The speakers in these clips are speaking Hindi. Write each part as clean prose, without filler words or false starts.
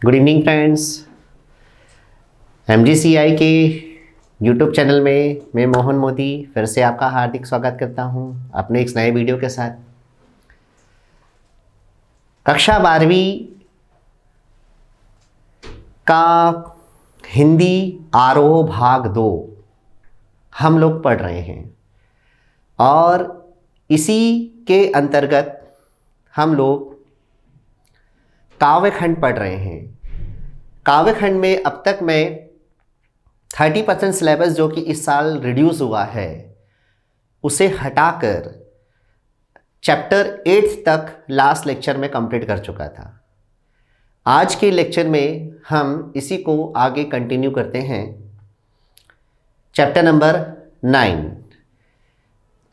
Good evening friends. MGCI के यूट्यूब चैनल में मैं मोहन मोदी फिर से आपका हार्दिक स्वागत करता हूं अपने एक नए वीडियो के साथ। कक्षा 12वीं का हिंदी आरोह भाग 2 हम लोग पढ़ रहे हैं और इसी के अंतर्गत हम लोग काव्यखंड पढ़ रहे हैं। काव्यखंड में अब तक मैं 30% सिलेबस जो कि इस साल रिड्यूस हुआ है उसे हटाकर चैप्टर 8 तक लास्ट लेक्चर में कंप्लीट कर चुका था। आज के लेक्चर में हम इसी को आगे कंटिन्यू करते हैं, चैप्टर नंबर 9।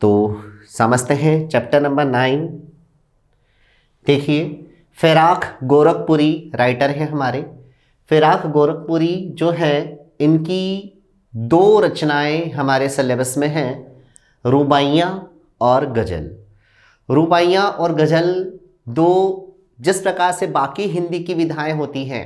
तो समझते हैं चैप्टर नंबर 9। देखिए, फिराक गोरखपुरी राइटर है हमारे। फिराक गोरखपुरी जो है इनकी 2 रचनाएं हमारे सिलेबस में हैं, रुबाइयाँ और गज़ल। रुबाइयाँ और गज़ल दो, जिस प्रकार से बाकी हिंदी की विधाएं होती हैं,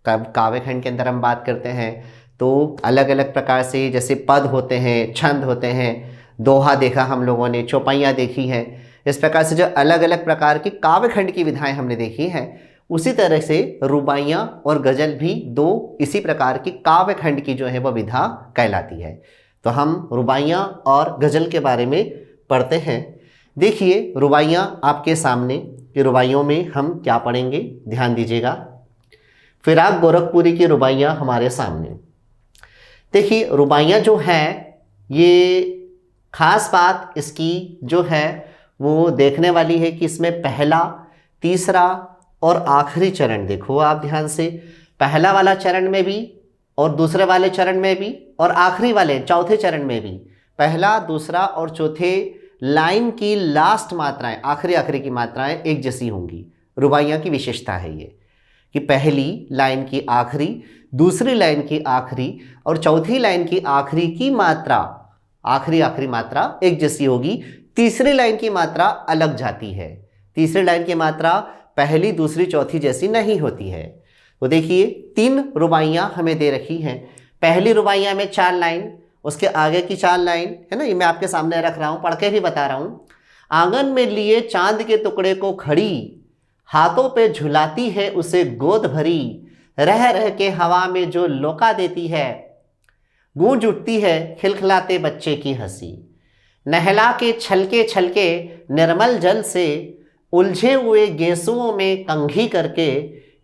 काव्यखंड के अंदर हम बात करते हैं तो अलग अलग प्रकार से, जैसे पद होते हैं, छंद होते हैं, दोहा देखा हम लोगों ने, चौपाइयाँ देखी हैं। इस प्रकार से जो अलग अलग प्रकार की काव्यखंड की विधाएं हमने देखी हैं, उसी तरह से रुबाइयाँ और गज़ल भी 2 इसी प्रकार की काव्यखंड की जो है वह विधा कहलाती है। तो हम रुबाइयाँ और गज़ल के बारे में पढ़ते हैं। देखिए, रुबाइयाँ आपके सामने, कि रुबाइयों में हम क्या पढ़ेंगे, ध्यान दीजिएगा। फिराक गोरखपुरी की रुबाइयाँ हमारे सामने। देखिए, रुबाइयाँ जो हैं, ये खास बात इसकी जो है वो देखने वाली है कि इसमें पहला, तीसरा और आखिरी चरण, देखो आप ध्यान से, पहला वाला चरण में भी और दूसरे वाले चरण में भी और आखिरी वाले चौथे चरण में भी पहला, दूसरा और चौथे लाइन की लास्ट मात्राएं, आखिरी की मात्राएं एक जैसी होंगी। रुबाइयाँ की विशेषता है ये कि पहली लाइन की आखिरी, दूसरी लाइन की आखिरी और चौथी लाइन की आखिरी की मात्रा, आखिरी मात्रा एक जैसी होगी। तीसरी लाइन की मात्रा अलग जाती है। तीसरी लाइन की मात्रा पहली, दूसरी, चौथी जैसी नहीं होती है। तो देखिए, 3 रुबाइयाँ हमें दे रखी हैं। पहली रुबाइयाँ में 4 लाइन, उसके आगे की 4 लाइन है ना, ये मैं आपके सामने रख रहा हूँ, पढ़ के भी बता रहा हूँ। आंगन में लिए चांद के टुकड़े को खड़ी, हाथों पे झुलाती है उसे गोद भरी, रह रह के हवा में जो लोका देती है, गूंज उठती है खिलखिलाते बच्चे की हंसी। नहला के छलके छलके निर्मल जल से, उलझे हुए गेंसुओं में कंघी करके,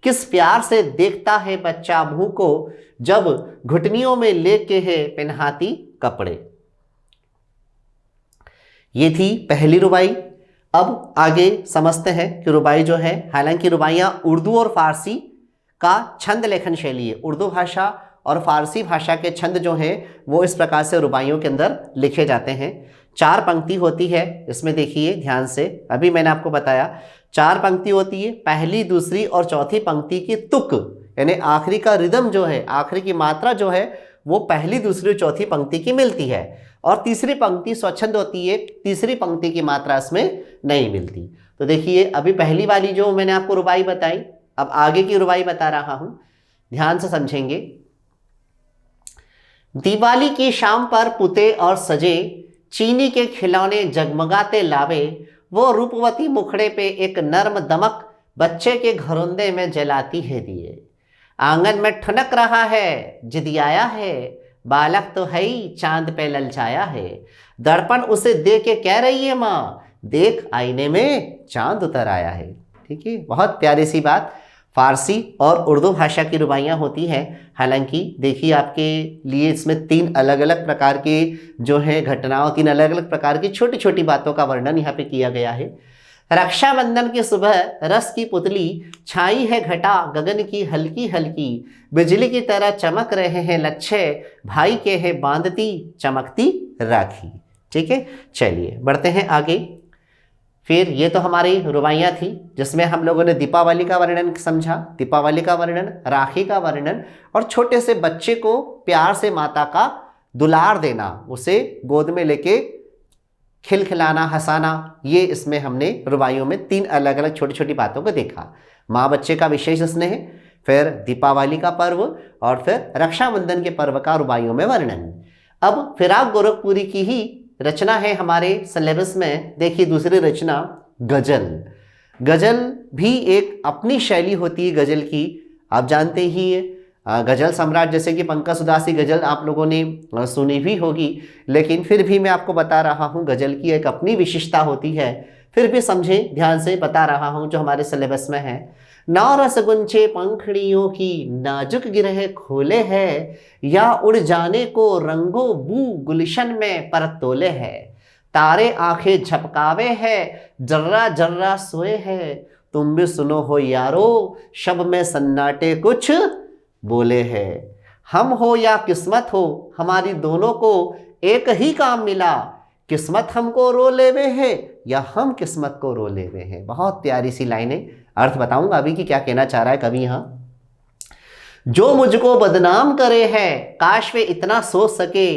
किस प्यार से देखता है बच्चा मुँह को, जब घुटनियों में लेके है पहनाती कपड़े। ये थी पहली रुबाई। अब आगे समझते हैं कि रुबाई जो है, हालांकि रुबाइयाँ उर्दू और फारसी का छंद लेखन शैली है। उर्दू भाषा और फारसी भाषा के छंद जो हैं वो इस प्रकार से रुबाइयों के अंदर लिखे जाते हैं। 4 पंक्ति होती है इसमें, देखिए ध्यान से, अभी मैंने आपको बताया 4 पंक्ति होती है। पहली, दूसरी और चौथी पंक्ति की तुक, यानी आखिरी का रिदम जो है, आखिरी की मात्रा जो है वो पहली, दूसरी, चौथी पंक्ति की मिलती है। और तीसरी पंक्ति स्वच्छंद होती है, तीसरी पंक्ति की मात्रा इसमें नहीं मिलती। तो देखिए, अभी पहली वाली जो मैंने आपको रुबाई बताई, अब आगे की रुबाई बता रहा हूं, ध्यान से समझेंगे। दिवाली की शाम पर पुते और सजे, चीनी के खिलौने जगमगाते लावे, वो रूपवती मुखड़े पे एक नर्म दमक, बच्चे के घरौंदे में जलाती है दिए। आंगन में ठुनक रहा है, जिदियाया है, बालक तो है ही चांद पे ललचाया है। दर्पण उसे देख के कह रही है माँ, देख आईने में चांद उतर आया है। ठीक है, बहुत प्यारी सी बात। फारसी और उर्दू भाषा की रुबाइयाँ होती हैं। हालांकि देखिए, आपके लिए इसमें 3 अलग अलग प्रकार के जो है घटनाओं, 3 अलग अलग प्रकार की छोटी छोटी बातों का वर्णन यहाँ पे किया गया है। रक्षाबंधन की सुबह रस की पुतली, छाई है घटा गगन की हल्की हल्की, बिजली की तरह चमक रहे हैं लच्छे, भाई के है बांधती चमकती राखी। ठीक है, चलिए बढ़ते हैं आगे। फिर ये तो हमारी रुबाइयाँ थी जिसमें हम लोगों ने दीपावली का वर्णन समझा, दीपावली का वर्णन, राखी का वर्णन और छोटे से बच्चे को प्यार से माता का दुलार देना, उसे गोद में लेके खिलखिलाना, हंसाना, ये इसमें हमने रुबाइयों में 3 अलग अलग छोटी छोटी बातों को देखा। माँ बच्चे का विशेष स्नेह, फिर दीपावली का पर्व और फिर रक्षाबंधन के पर्व का रुबाइयों में वर्णन। अब फिराक गोरखपुरी की ही रचना है हमारे सिलेबस में। देखिए दूसरी रचना गजल। गजल भी एक अपनी शैली होती है गजल की, आप जानते ही हैं। गजल सम्राट जैसे कि पंकज उदासी गजल आप लोगों ने सुनी भी होगी, लेकिन फिर भी मैं आपको बता रहा हूँ गजल की एक अपनी विशेषता होती है। फिर भी समझें, ध्यान से बता रहा हूँ जो हमारे सिलेबस में है। नौ रसगुंचे पंखड़ियों की नाजुक गिरह खोले है, या उड़ जाने को रंगो बू गुलशन में परत तोले है। तारे आंखें झपकावे है, जर्रा जर्रा सोए है, तुम भी सुनो हो यारो, शब में सन्नाटे कुछ बोले है। हम हो या किस्मत हो, हमारी दोनों को एक ही काम मिला, किस्मत हमको रो लेवे है या हम किस्मत को रो लेवे हैं। बहुत प्यारी सी लाइनें, अर्थ बताऊंगा अभी कि क्या कहना चाह रहा है कवि यहां। जो मुझको बदनाम करे है, काश वे इतना सोच सके,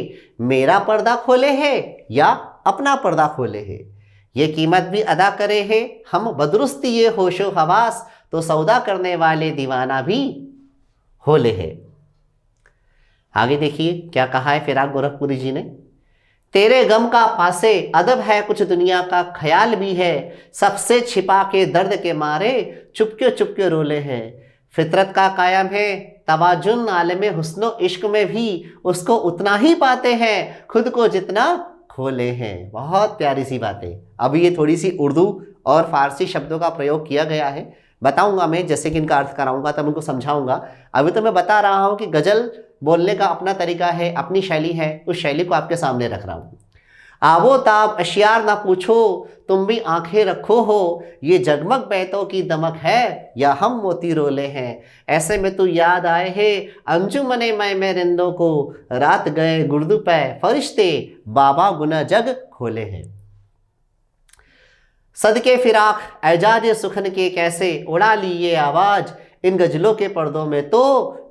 मेरा पर्दा खोले है या अपना पर्दा खोले है। ये कीमत भी अदा करे है, हम बदरुस्ती ये होशो हवास, तो सौदा करने वाले दीवाना भी होले है। आगे देखिए क्या कहा है फिराक गोरखपुरी जी ने। तेरे गम का पासे अदब है, कुछ दुनिया का ख्याल भी है, सबसे छिपा के दर्द के मारे चुपके रोले हैं। फितरत का कायम है तवाजुन, आलम हुस्नो इश्क में भी उसको उतना ही पाते हैं, खुद को जितना खोले हैं। बहुत प्यारी सी बातें। अभी ये थोड़ी सी उर्दू और फारसी शब्दों का प्रयोग किया गया है, बताऊंगा मैं जैसे कि इनका अर्थ कराऊंगा तब उनको समझाऊंगा। अभी तो मैं बता रहा हूं कि गजल बोलने का अपना तरीका है, अपनी शैली है, उस शैली को आपके सामने रख रहा हूं। आवो ताब अशियार ना पूछो, तुम भी आंखें रखो हो, ये जगमग बैतों की दमक है या हम मोती रोले हैं। ऐसे में तू याद आए है अंजुमने मैं रिंदों को, रात गए गुर्दू पे फरिश्ते, बाबा गुना जग खोले हैं। सदके फिराक एजाज सुखन के कैसे उड़ा ली ये आवाज, इन गजलों के पर्दों में तो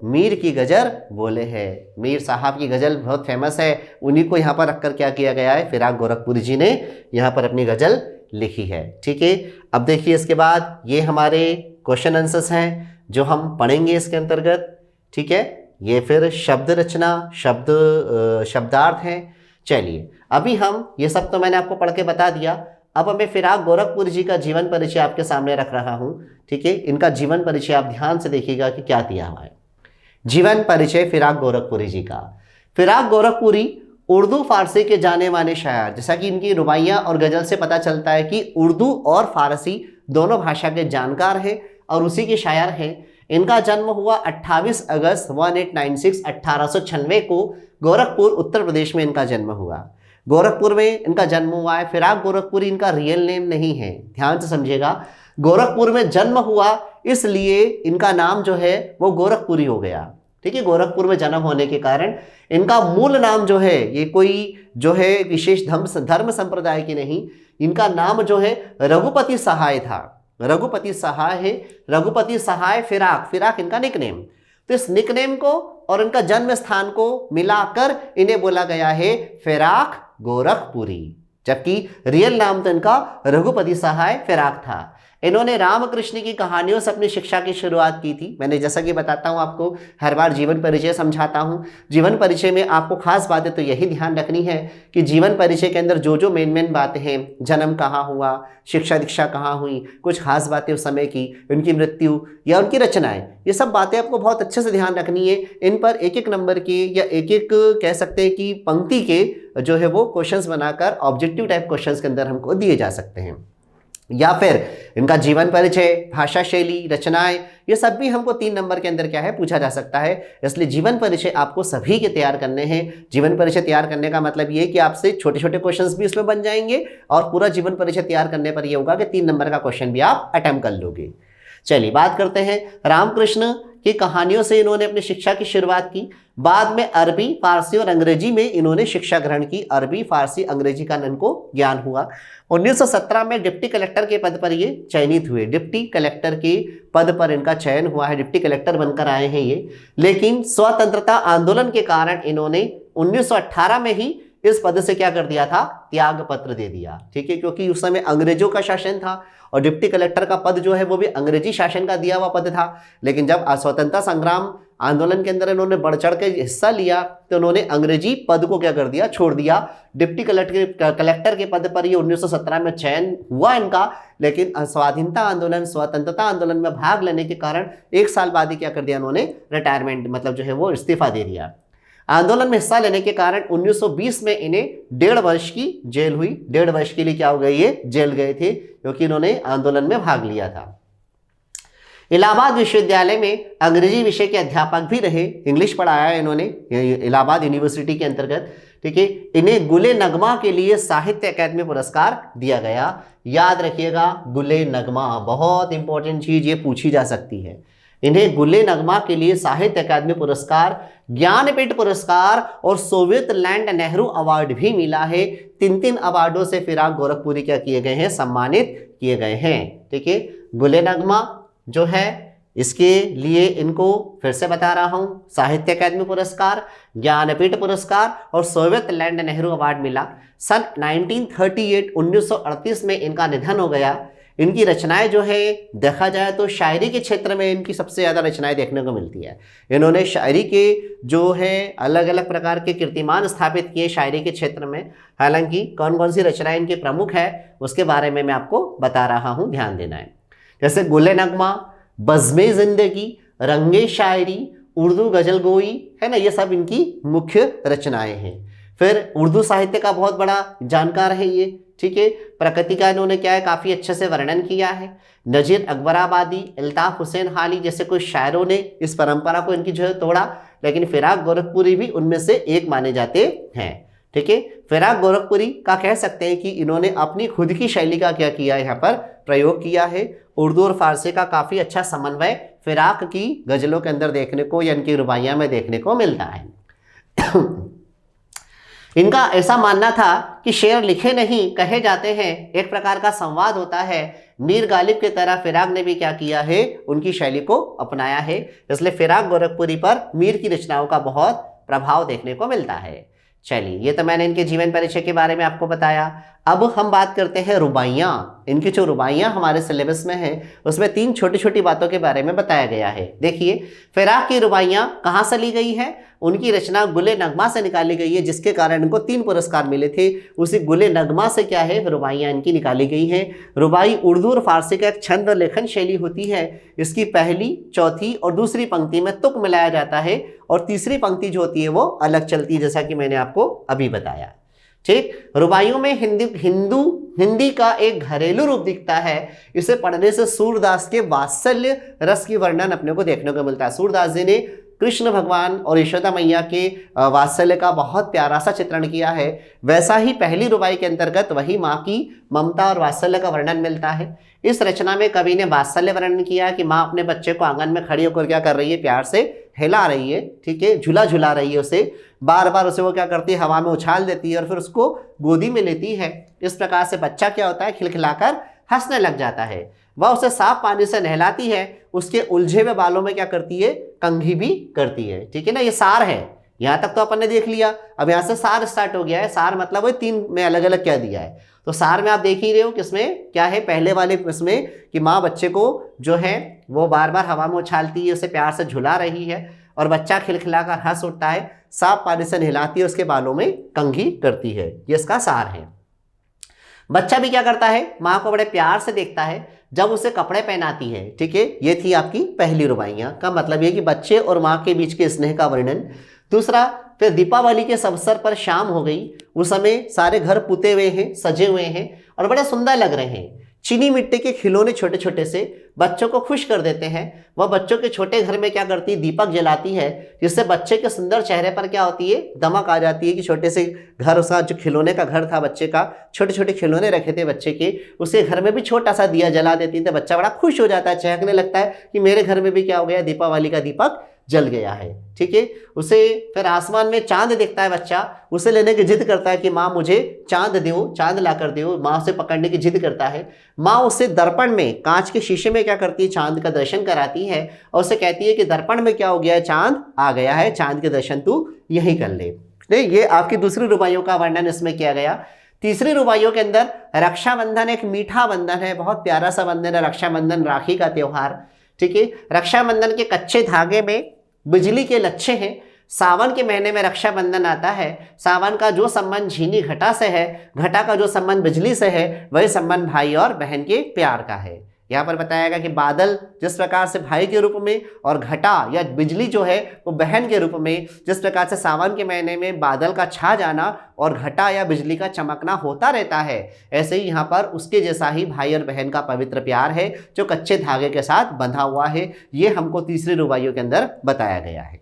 मीर की गजर बोले हैं। मीर साहब की गजल बहुत फेमस है, उन्हीं को यहाँ पर रखकर क्या किया गया है, फिराक गोरखपुरी जी ने यहाँ पर अपनी गजल लिखी है। ठीक है, अब देखिए इसके बाद ये हमारे क्वेश्चन आंसर्स हैं जो हम पढ़ेंगे इसके अंतर्गत। ठीक है, ये फिर शब्द रचना, शब्दार्थ हैं। चलिए अभी हम ये सब तो मैंने आपको पढ़ के बता दिया। अब मैं फिराक गोरखपुरी जी का जीवन परिचय आपके सामने रख रहा हूं। ठीक है, इनका जीवन परिचय आप ध्यान से देखिएगा कि क्या दिया हुआ है। जीवन परिचय फिराक गोरखपुरी जी का। फिराक गोरखपुरी उर्दू फारसी के जाने माने शायर, जैसा कि इनकी रुबाइयाँ और गजल से पता चलता है कि उर्दू और फारसी दोनों भाषा के जानकार हैं और उसी के शायर हैं। इनका जन्म हुआ 28 अगस्त 1896 1896 को गोरखपुर उत्तर प्रदेश में इनका जन्म हुआ। गोरखपुर में इनका जन्म हुआ है। फिराक गोरखपुरी इनका रियल नेम नहीं है, ध्यान से समझिएगा। गोरखपुर में जन्म हुआ इसलिए इनका नाम जो है वो गोरखपुरी हो गया। ठीक है, गोरखपुर में जन्म होने के कारण इनका मूल नाम जो है, ये कोई जो है विशेष धर्म संप्रदाय की नहीं, इनका नाम जो है रघुपति सहाय था। रघुपति सहाय है, रघुपति सहाय फिराक, फिराक इनका निकनेम। तो इस निकनेम को और इनका जन्म स्थान को मिलाकर इन्हें बोला गया है फिराक गोरखपुरी, जबकि रियल नाम तो इनका रघुपति सहाय फिराक था। इन्होंने रामकृष्ण की कहानियों से अपनी शिक्षा की शुरुआत की थी। मैंने जैसा कि बताता हूँ आपको, हर बार जीवन परिचय समझाता हूँ। जीवन परिचय में आपको खास बातें तो यही ध्यान रखनी है कि जीवन परिचय के अंदर जो जो मेन बातें हैं, जन्म कहाँ हुआ, शिक्षा दीक्षा कहाँ हुई, कुछ खास बातें उस समय की, उनकी मृत्यु या उनकी रचनाएं, ये सब बातें आपको बहुत अच्छे से ध्यान रखनी है। इन पर एक एक नंबर के या एक एक कह सकते हैं कि पंक्ति के जो है वो क्वेश्चंस बनाकर ऑब्जेक्टिव टाइप क्वेश्चंस के अंदर हमको दिए जा सकते हैं। या फिर इनका जीवन परिचय, भाषा शैली, रचनाएं, ये सब भी हमको 3 नंबर के अंदर क्या है पूछा जा सकता है। इसलिए जीवन परिचय आपको सभी के तैयार करने हैं। जीवन परिचय तैयार करने का मतलब ये कि आपसे छोटे छोटे क्वेश्चंस भी उसमें बन जाएंगे और पूरा जीवन परिचय तैयार करने पर यह होगा कि 3 नंबर का क्वेश्चन भी आप अटेम्प्ट कर लोगे। चलिए बात करते हैं रामकृष्ण की कहानियों से इन्होंने अपनी शिक्षा की शुरुआत की। बाद में अरबी, फारसी और अंग्रेजी में इन्होंने शिक्षा ग्रहण की। अरबी, फारसी, अंग्रेजी का इनको ज्ञान हुआ। 1917 में डिप्टी कलेक्टर के पद पर ये चयनित हुए। डिप्टी कलेक्टर के पद पर इनका चयन हुआ है, डिप्टी कलेक्टर बनकर आए हैं ये। लेकिन स्वतंत्रता आंदोलन के कारण इन्होंने 1918 में ही इस पद से क्या कर दिया था, त्याग पत्र दे दिया। ठीक है, क्योंकि उस समय अंग्रेजों का शासन था और डिप्टी कलेक्टर का पद जो है वो भी अंग्रेजी शासन का दिया हुआ पद था। लेकिन जब स्वतंत्रता संग्राम आंदोलन के अंदर इन्होंने बढ़ चढ़ के हिस्सा लिया तो उन्होंने अंग्रेजी पद को क्या कर दिया, छोड़ दिया। डिप्टी कलेक्टर के पद पर ये 1917 में चयन हुआ इनका, लेकिन स्वाधीनता आंदोलन, स्वतंत्रता आंदोलन में भाग लेने के कारण 1 साल बाद ही क्या कर दिया इन्होंने, रिटायरमेंट मतलब जो है वो इस्तीफा दे दिया। आंदोलन में हिस्सा लेने के कारण 1920 में इन्हें 1.5 वर्ष की जेल हुई। 1.5 वर्ष के लिए क्या हो गए, ये जेल गए थे क्योंकि इन्होंने आंदोलन में भाग लिया था। इलाहाबाद विश्वविद्यालय में अंग्रेजी विषय के अध्यापक भी रहे, इंग्लिश पढ़ाया इन्होंने इलाहाबाद यूनिवर्सिटी के अंतर्गत। ठीक है, इन्हें गुले नगमा के लिए साहित्य अकादमी पुरस्कार दिया गया। याद रखिएगा, गुले नगमा बहुत इंपॉर्टेंट चीज, ये पूछी जा सकती है। इन्हें गुले नगमा के लिए साहित्य अकादमी पुरस्कार, ज्ञानपीठ पुरस्कार और सोवियत लैंड नेहरू अवार्ड भी मिला है। 3 अवार्डों से फिराक गोरखपुरी क्या किए गए हैं, सम्मानित किए गए हैं। ठीक है, गुले नगमा जो है इसके लिए इनको फिर से बता रहा हूं, साहित्य अकादमी पुरस्कार, ज्ञानपीठ पुरस्कार और सोवियत लैंड नेहरू अवार्ड मिला। सन 1938 में इनका निधन हो गया। इनकी रचनाएं जो है देखा जाए तो शायरी के क्षेत्र में इनकी सबसे ज़्यादा रचनाएं देखने को मिलती है। इन्होंने शायरी के जो है अलग अलग प्रकार के कीर्तिमान स्थापित किए शायरी के क्षेत्र में। हालांकि कौन कौन सी रचनाएं इनकी प्रमुख है उसके बारे में मैं आपको बता रहा हूँ, ध्यान देना है। जैसे गुले नगमा, बज़्मे ज़िंदगी, रंगे शायरी, उर्दू गजल गोई है ना, ये सब इनकी मुख्य रचनाएं हैं। फिर उर्दू साहित्य का बहुत बड़ा जानकार है ये। ठीक है, प्रकृति का इन्होंने क्या है काफ़ी अच्छे से वर्णन किया है। नजीर अकबराबादी, अल्ताफ हुसैन हाली जैसे कुछ शायरों ने इस परंपरा को इनकी जो है तोड़ा, लेकिन फिराक गोरखपुरी भी उनमें से एक माने जाते हैं। ठीक है, फिराक गोरखपुरी का कह सकते हैं कि इन्होंने अपनी खुद की शैली का क्या किया, यहाँ पर प्रयोग किया है। उर्दू और फारसी का काफ़ी अच्छा समन्वय फिराक की गज़लों के अंदर देखने को या इनकी रुबाइयाँ में देखने को मिलता है। इनका ऐसा मानना था कि शेर लिखे नहीं कहे जाते हैं, एक प्रकार का संवाद होता है। मीर गालिब की तरह फिराक ने भी क्या किया है, उनकी शैली को अपनाया है। इसलिए फिराक गोरखपुरी पर मीर की रचनाओं का बहुत प्रभाव देखने को मिलता है। चलिए, ये तो मैंने इनके जीवन परिचय के बारे में आपको बताया। अब हम बात करते हैं रुबाइयाँ। इनकी जो रुबाइयाँ हमारे सिलेबस में हैं उसमें 3 छोटी छोटी बातों के बारे में बताया गया है। देखिए, फिराक की रुबाइयाँ कहाँ से ली गई हैं, उनकी रचना गुले नगमा से निकाली गई है, जिसके कारण इनको 3 पुरस्कार मिले थे। उसी गुले नगमा से क्या है, रुबाइयाँ इनकी निकाली गई हैं। रुबाई उर्दू और फारसी का एक छंद और लेखन शैली होती है। इसकी पहली, चौथी और दूसरी पंक्ति में तुक मिलाया जाता है और तीसरी पंक्ति जो होती है वो अलग चलती है, जैसा कि मैंने आपको अभी बताया। ठीक, रुबाइयों में हिंदी का एक घरेलू रूप दिखता है। इसे पढ़ने से सूरदास के वात्सल्य रस की वर्णन अपने को देखने को मिलता है। सूरदास जी ने कृष्ण भगवान और यशोदा मैया के वात्सल्य का बहुत प्यारा सा चित्रण किया है। वैसा ही पहली रुबाई के अंतर्गत वही माँ की ममता और वात्सल्य का वर्णन मिलता है। इस रचना में कवि ने वात्सल्य वर्णन किया कि माँ अपने बच्चे को आंगन में खड़ी होकर क्या कर रही है, प्यार से हिला रही है। ठीक है, झूला झुला रही है उसे, बार बार उसे वो क्या करती है, हवा में उछाल देती है और फिर उसको गोदी में लेती है। इस प्रकार से बच्चा क्या होता है, खिलखिलाकर हंसने लग जाता है। वह उसे साफ पानी से नहलाती है, उसके उलझे हुए बालों में क्या करती है, कंघी भी करती है। ठीक है ना, ये सार है। यहाँ तक तो अपन ने देख लिया। अब यहाँ से सार स्टार्ट हो गया है। सार मतलब वो 3 में अलग अलग क्या दिया है। तो सार में आप देख ही रहे हो किसमें क्या है, पहले वाले इसमें कि माँ बच्चे को जो है वो बार बार हवा में उछालती है, उसे प्यार से झुला रही है और बच्चा खिलखिलाकर हंस उठता है, साफ पानी से नहलाती है, उसके बालों में कंघी करती है। ये इसका सार है। बच्चा भी क्या करता है, माँ को बड़े प्यार से देखता है जब उसे कपड़े पहनाती है। ठीक है, ये थी आपकी पहली रुबाइयाँ का मतलब ये कि बच्चे और माँ के बीच के स्नेह का वर्णन। दूसरा, फिर दीपावली के अवसर पर शाम हो गई। उस समय सारे घर पुते हुए हैं, सजे हुए हैं और बड़े सुंदर लग रहे हैं। चीनी मिट्टी के खिलौने छोटे छोटे से बच्चों को खुश कर देते हैं। वह बच्चों के छोटे घर में क्या करती है, दीपक जलाती है, जिससे बच्चे के सुंदर चेहरे पर क्या होती है, दमक आ जाती है कि छोटे से घर, उसका जो खिलौने का घर था बच्चे का, छोटे छोटे खिलौने रखे थे बच्चे के, उसके घर में भी छोटा सा दिया जला देती है। तो बच्चा बड़ा खुश हो जाता है, चहकने लगता है कि मेरे घर में भी क्या हो गया, दीपावली का दीपक जल गया है। ठीक है, उसे फिर आसमान में चांद देखता है बच्चा, उसे लेने की जिद करता है कि माँ मुझे चांद दो, चांद ला कर दो। माँ उसे पकड़ने की जिद करता है। माँ उसे दर्पण में, कांच के शीशे में क्या करती है, चांद का दर्शन कराती है और उसे कहती है कि दर्पण में क्या हो गया है, चांद आ गया है, चांद के दर्शन तू यही कर ले। नहीं, ये आपकी दूसरी रुबाइयों का वर्णन इसमें किया गया। तीसरी रुबाइयों के अंदर रक्षाबंधन एक मीठा बंधन है, बहुत प्यारा सा बंधन है रक्षाबंधन, राखी का त्योहार। ठीक है, रक्षाबंधन के कच्चे धागे में बिजली के लच्छे हैं। सावन के महीने में रक्षाबंधन आता है। सावन का जो संबंध झीनी घटा से है, घटा का जो संबंध बिजली से है, वही संबंध भाई और बहन के प्यार का है। यहाँ पर बताया गया कि बादल जिस प्रकार से भाई के रूप में और घटा या बिजली जो है वो बहन के रूप में, जिस प्रकार से सावन के महीने में बादल का छा जाना और घटा या बिजली का चमकना होता रहता है, ऐसे ही यहाँ पर उसके जैसा ही भाई और बहन का पवित्र प्यार है जो कच्चे धागे के साथ बंधा हुआ है। ये हमको तीसरी रुबाइयों के अंदर बताया गया है।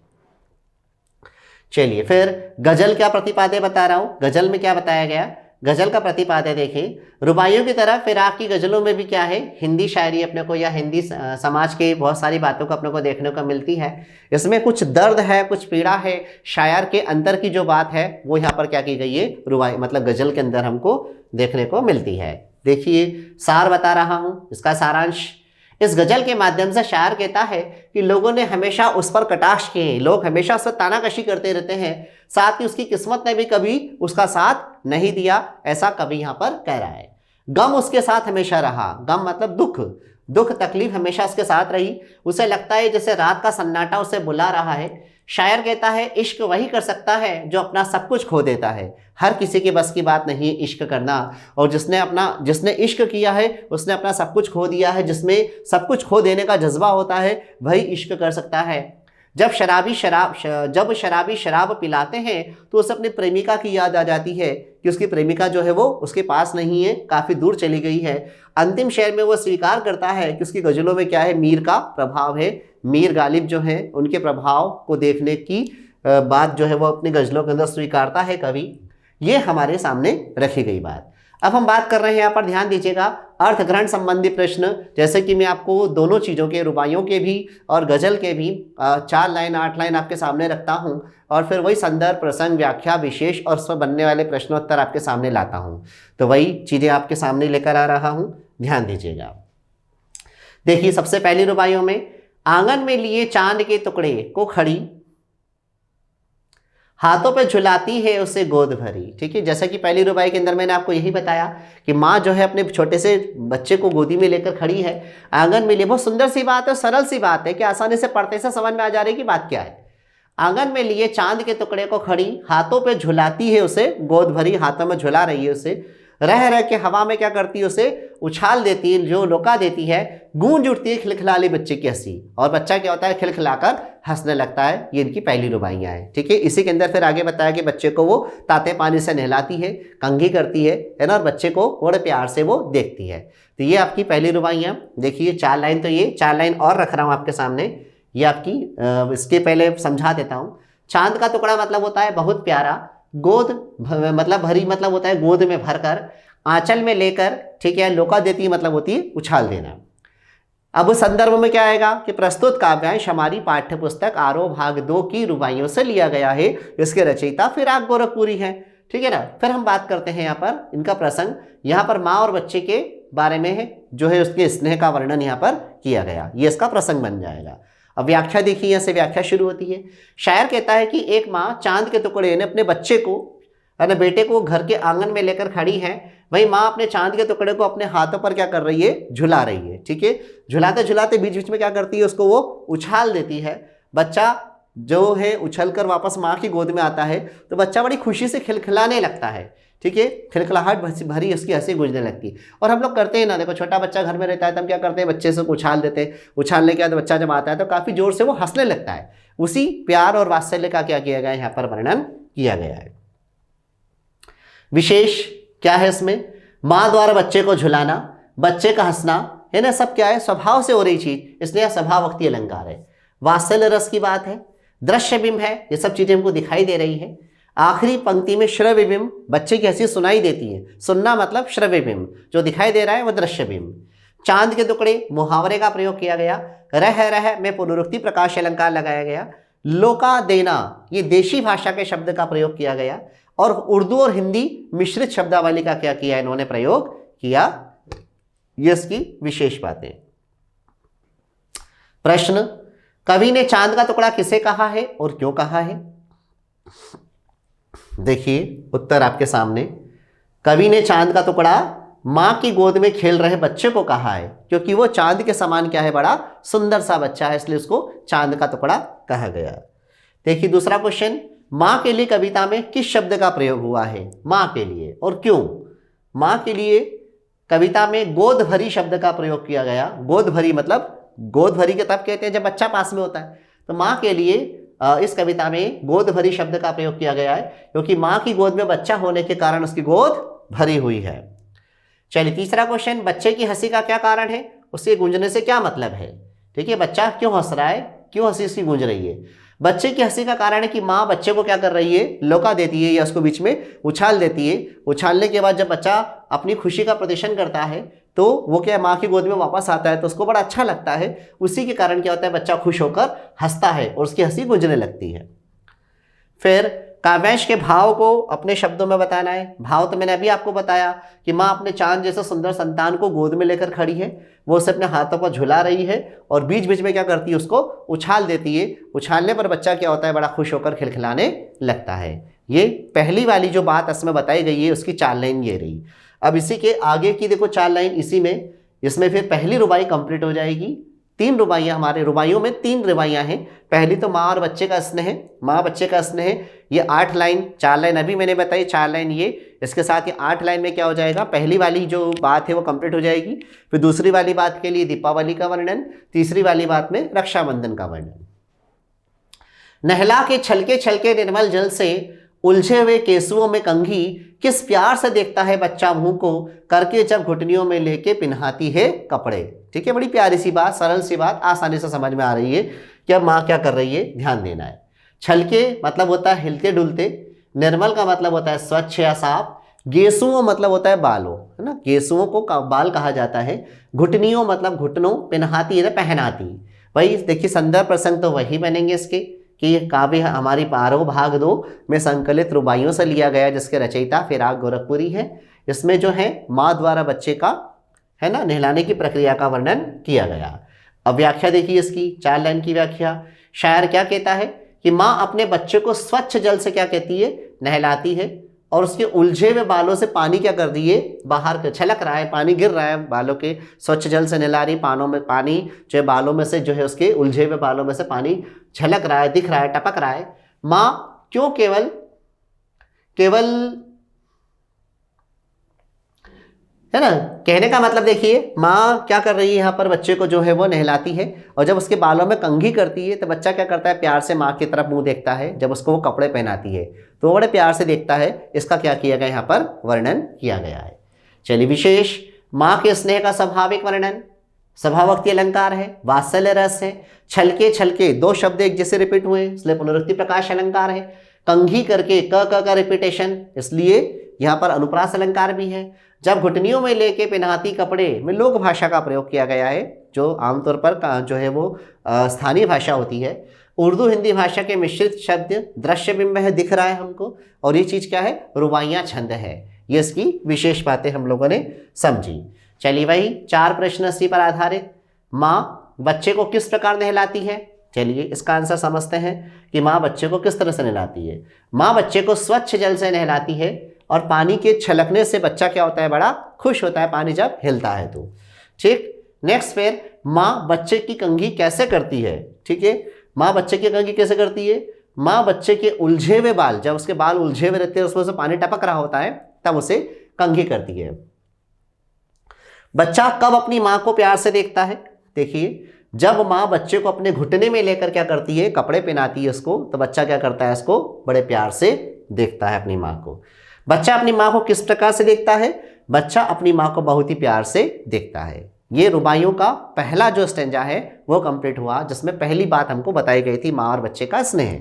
चलिए फिर गजल क्या प्रतिपाद्य बता रहा हूँ। गजल में क्या बताया गया, गजल का प्रतिपाद्य देखें। रुबाइयों की तरह फिर आपकी गजलों में भी क्या है, हिंदी शायरी अपने को या हिंदी समाज के बहुत सारी बातों को अपने को देखने को मिलती है। इसमें कुछ दर्द है, कुछ पीड़ा है, शायर के अंतर की जो बात है वो यहाँ पर क्या की गई है, रुबाई मतलब गजल के अंदर हमको देखने को मिलती है। देखिए सार बता रहा हूँ, इसका सारांश। इस गजल के माध्यम से शायर कहता है कि लोगों ने हमेशा उस पर कटाक्ष किए, लोग हमेशा उस पर तानाकशी करते रहते हैं, साथ ही उसकी किस्मत ने भी कभी उसका साथ नहीं दिया, ऐसा कवि यहाँ पर कह रहा है। गम उसके साथ हमेशा रहा, गम मतलब दुख, दुख तकलीफ हमेशा उसके साथ रही। उसे लगता है जैसे रात का सन्नाटा उसे बुला रहा है। शायर कहता है इश्क वही कर सकता है जो अपना सब कुछ खो देता है। हर किसी के बस की बात नहीं है इश्क करना, और जिसने इश्क किया है उसने अपना सब कुछ खो दिया है। जिसमें सब कुछ खो देने का जज्बा होता है वही इश्क कर सकता है। जब शराबी शराब पिलाते हैं तो उसे अपनी प्रेमिका की याद आ जाती है कि उसकी प्रेमिका जो है वो उसके पास नहीं है, काफ़ी दूर चली गई है। अंतिम शेर में वो स्वीकार करता है कि उसकी गज़लों में क्या है, मीर का प्रभाव है। मीर गालिब जो है उनके प्रभाव को देखने की बात जो है वो अपनी गज़लों के अंदर स्वीकारता है कवि। ये हमारे सामने रखी गई बात। अब हम बात कर रहे हैं यहाँ पर, ध्यान दीजिएगा, अर्थ ग्रहण संबंधी प्रश्न। जैसे कि मैं आपको दोनों चीज़ों के, रुबाइयों के भी और गज़ल के भी 4 लाइन 8 लाइन आपके सामने रखता हूँ, और फिर वही संदर्भ, प्रसंग, व्याख्या, विशेष और उस पर बनने वाले प्रश्नोत्तर आपके सामने लाता हूँ। तो वही चीज़ें आपके सामने लेकर आ रहा हूँ, ध्यान दीजिएगा। देखिए सबसे पहली रुबाइयों में, आंगन में लिए चांद के टुकड़े को खड़ी, हाथों पे झुलाती है उसे गोद भरी। ठीक है, जैसा कि पहली रुबाई के अंदर मैंने आपको यही बताया कि माँ जो है अपने छोटे से बच्चे को गोदी में लेकर खड़ी है, आंगन में लिए। बहुत सुंदर सी बात है, सरल सी बात है कि आसानी से पढ़ते से समझ में आ जा रही कि बात क्या है। आंगन में लिए चांद के टुकड़े को खड़ी, हाथों पे झुलाती है उसे गोद भरी, हाथों में झुला रही है उसे। रह रह के हवा में क्या करती है, उसे उछाल देती है, जो लोका देती है। गूंज उठती है खिलखिलाली बच्चे की हंसी, और बच्चा क्या होता है, खिलखिलाकर हंसने लगता है। ये इनकी पहली रुबाइयाँ हैं। ठीक है, इसी के अंदर फिर आगे बताया कि बच्चे को वो ताते पानी से नहलाती है, कंघी करती है ना, और बच्चे को बड़े प्यार से वो देखती है। तो ये आपकी पहली रुबाइयाँ। देखिए 4 लाइन, तो ये 4 लाइन और रख रहा हूँ आपके सामने। ये आपकी इसके पहले समझा देता हूँ। चांद का टुकड़ा मतलब होता है बहुत प्यारा, गोद मतलब भरी मतलब होता है गोद में भरकर, आंचल में लेकर, ठीक है, लोका देती मतलब होती है उछाल देना। अब संदर्भ में क्या आएगा कि प्रस्तुत काव्यांश हमारी पाठ्य पुस्तक आरोह भाग 2 की रुबाइयों से लिया गया है। इसके रचयिता फिराक गोरखपुरी हैं। ठीक है ना। फिर हम बात करते हैं यहाँ पर इनका प्रसंग। यहाँ पर माँ और बच्चे के बारे में है, जो है उसके स्नेह का वर्णन यहाँ पर किया गया, ये इसका प्रसंग बन जाएगा। अब व्याख्या देखिए, यहाँ से व्याख्या शुरू होती है। शायर कहता है कि एक माँ चांद के टुकड़े ने अपने बच्चे को, अपने बेटे को घर के आंगन में लेकर खड़ी है। वही माँ अपने चांद के टुकड़े को अपने हाथों पर क्या कर रही है, झुला रही है। ठीक है, झुलाते झुलाते बीच बीच में क्या करती है, उसको वो उछाल देती है। बच्चा जो है उछलकर वापस माँ की गोद में आता है तो बच्चा बड़ी खुशी से खिलखिलाने लगता है। ठीक है, खिलखिलाहट भरी उसकी हंसी गूंजने लगती है। और हम लोग करते हैं ना, देखो छोटा बच्चा घर में रहता है तो हम क्या करते हैं, बच्चे से उछाल देते हैं। उछालने के बाद बच्चा जब आता है तो काफ़ी जोर से वो हंसने लगता है। उसी प्यार और वात्सल्य का क्या किया गया है, यहाँ पर वर्णन किया गया है। विशेष क्या है इसमें, माँ द्वारा बच्चे को झुलाना, बच्चे का हंसना, है ना, सब क्या है, स्वभाव से हो रही चीज, इसलिए स्वभावोक्ति अलंकार है। वात्सल्य रस की बात है, दृश्य बिंब है, ये सब चीजें हमको दिखाई दे रही है। आखिरी पंक्ति में श्रव्य बिंब, बच्चे की हंसी सुनाई देती है। सुनना मतलब श्रव्य बिंब, जो दिखाई दे रहा है वो दृश्य बिंब। चांद के टुकड़े मुहावरे का प्रयोग किया गया। रह रह में पुनरुक्ति प्रकाश अलंकार लगाया गया। लोका देना, ये देशी भाषा के शब्द का प्रयोग किया गया। और उर्दू और हिंदी मिश्रित शब्दावली का क्या किया इन्होंने, प्रयोग किया। ये इसकी विशेष बातें। प्रश्न, कवि ने चांद का टुकड़ा किसे कहा है और क्यों कहा है। देखिए उत्तर आपके सामने। कवि ने चांद का टुकड़ा माँ की गोद में खेल रहे बच्चे को कहा है, क्योंकि वो चांद के समान क्या है, बड़ा सुंदर सा बच्चा है, इसलिए उसको चांद का टुकड़ा कहा गया। देखिए दूसरा क्वेश्चन, माँ के लिए कविता में किस शब्द का प्रयोग हुआ है? माँ के लिए, और क्यों? माँ के लिए कविता में गोद भरी शब्द का प्रयोग किया गया। गोद भरी मतलब गोद भरी के तब कहते हैं जब बच्चा पास में होता है, तो माँ के लिए इस कविता में गोद भरी शब्द का प्रयोग किया गया है, क्योंकि माँ की गोद में बच्चा होने के कारण उसकी गोद भरी हुई है। चलिए तीसरा क्वेश्चन, बच्चे की हंसी का क्या कारण है? उसके गूंजने से क्या मतलब है? ठीक है, बच्चा क्यों हंस रहा है, क्यों हंसी उसकी गूंज रही है? बच्चे की हंसी का कारण है कि माँ बच्चे को क्या कर रही है, लौका देती है या उसको बीच में उछाल देती है। उछालने के बाद जब बच्चा अपनी खुशी का प्रदर्शन करता है तो वो क्या माँ की गोद में वापस आता है, तो उसको बड़ा अच्छा लगता है। उसी के कारण क्या होता है, बच्चा खुश होकर हंसता है और उसकी हंसी गूंजने लगती है। फिर काव्यांश के भाव को अपने शब्दों में बताना है। भाव तो मैंने अभी आपको बताया कि माँ अपने चांद जैसे सुंदर संतान को गोद में लेकर खड़ी है, वो उसे अपने हाथों पर झुला रही है और बीच बीच में क्या करती है, उसको उछाल देती है। उछालने पर बच्चा क्या होता है, बड़ा खुश होकर खिलखिलाने लगता है। ये पहली वाली जो बात इसमें बताई गई है उसकी 4 लाइन ये रही। अब इसी के आगे की देखो 4 लाइन इसी में, इसमें फिर पहली रुबाई कंप्लीट हो जाएगी। 3 रुबाइयाँ, हमारे रुबाइयों में 3 रुबाइयाँ हैं। पहली तो माँ और बच्चे का स्नेह, माँ बच्चे का स्नेह, ये 8 लाइन, 4 लाइन अभी मैंने बताई, 4 लाइन ये, इसके साथ ये 8 लाइन में क्या हो जाएगा, पहली वाली जो बात है वो कंप्लीट हो जाएगी। फिर दूसरी वाली बात के लिए दीपावली का वर्णन, तीसरी वाली बात में रक्षाबंधन का वर्णन। नहला के छलके छलके निर्मल जल से उलझे हुए केसुओं में कंघी, किस प्यार से देखता है बच्चा मुंह को, करके जब घुटनियों में लेके पिन्हाती है कपड़े। ठीक है, बड़ी प्यारी सी बात, सरल सी बात, आसानी से समझ में आ रही है कि अब माँ क्या कर रही है, ध्यान देना है। छलके मतलब होता है हिलते डुलते, निर्मल का मतलब होता है स्वच्छ या साफ, गेसुओं मतलब होता है बालों, है ना, गेसुओं को बाल कहा जाता है। घुटनियों मतलब घुटनों, पिन्हाती है ना पहनाती। भाई देखिए संदर्भ प्रसंग तो वही बनेंगे इसके कि ये काव्य हमारी पारो भाग 2 में संकलित रुबाइयों से लिया गया, जिसके रचयिता फिराक गोरखपुरी है। इसमें जो है माँ द्वारा बच्चे का, है ना, नहलाने की प्रक्रिया का वर्णन किया गया। अब व्याख्या देखिए इसकी, 4 लाइन की व्याख्या। शायर क्या कहता है कि माँ अपने बच्चे को स्वच्छ जल से क्या कहती है, नहलाती है, और उसके उलझे हुए बालों से पानी क्या कर दिए, बाहर छलक रहा है, पानी गिर रहा है बालों के, स्वच्छ जल से नहला रही, पानों में पानी जो है बालों में से जो है उसके उलझे हुए बालों में से पानी छलक रहा है, दिख रहा है, टपक रहा है। माँ क्यों केवल है ना, कहने का मतलब देखिए माँ क्या कर रही है यहाँ पर, बच्चे को जो है वो नहलाती है, और जब उसके बालों में कंघी करती है तो बच्चा क्या करता है, प्यार से माँ की तरफ मुंह देखता है। जब उसको वो कपड़े पहनाती है तो वो बड़े प्यार से देखता है। इसका क्या किया गया, यहाँ पर वर्णन किया गया है। चलिए विशेष, माँ के स्नेह का स्वाभाविक वर्णन, स्वभावक्ति अलंकार है, वात्सल्य रस है। छलके छलके 2 शब्द एक जैसे रिपीट हुए इसलिए पुनरुक्ति प्रकाश अलंकार है। कंघी करके क का रिपीटेशन, इसलिए यहाँ पर अनुप्रास अलंकार भी है। जब घुटनियों में लेके पिन्हाती कपड़े में लोक भाषा का प्रयोग किया गया है, जो आमतौर पर जो है वो स्थानीय भाषा होती है। उर्दू हिंदी भाषा के मिश्रित शब्द, दृश्य बिंब है, दिख रहा है हमको, और ये चीज़ क्या है, रुबाइयाँ छंद है। ये इसकी विशेष बातें हम लोगों ने समझी। चलिए वही 4 प्रश्न इसी पर आधारित। माँ बच्चे को किस प्रकार नहलाती है? चलिए इसका आंसर समझते हैं कि माँ बच्चे को किस तरह से नहलाती है। माँ बच्चे को स्वच्छ जल से नहलाती है, और पानी के छलकने से बच्चा क्या होता है, बड़ा खुश होता है, पानी जब हिलता है तो। ठीक, नेक्स्ट फिर माँ बच्चे की कंघी कैसे करती है? ठीक है, माँ बच्चे की कंघी कैसे करती है? माँ बच्चे के उलझे हुए बाल, जब उसके बाल उलझे हुए रहते हैं, उसमें से पानी टपक रहा होता है, तब उसे कंघी करती है। बच्चा कब अपनी माँ को प्यार से देखता है? देखिए जब माँ बच्चे को अपने घुटने में लेकर क्या करती है, कपड़े पहनाती है उसको, तो बच्चा क्या करता है, इसको बड़े प्यार से देखता है अपनी माँ को। बच्चा अपनी माँ को किस प्रकार से देखता है? बच्चा अपनी माँ को बहुत ही प्यार से देखता है। ये रुबाइयों का पहला जो स्टेंजा है वो कंप्लीट हुआ, जिसमें पहली बात हमको बताई गई थी माँ और बच्चे का स्नेह।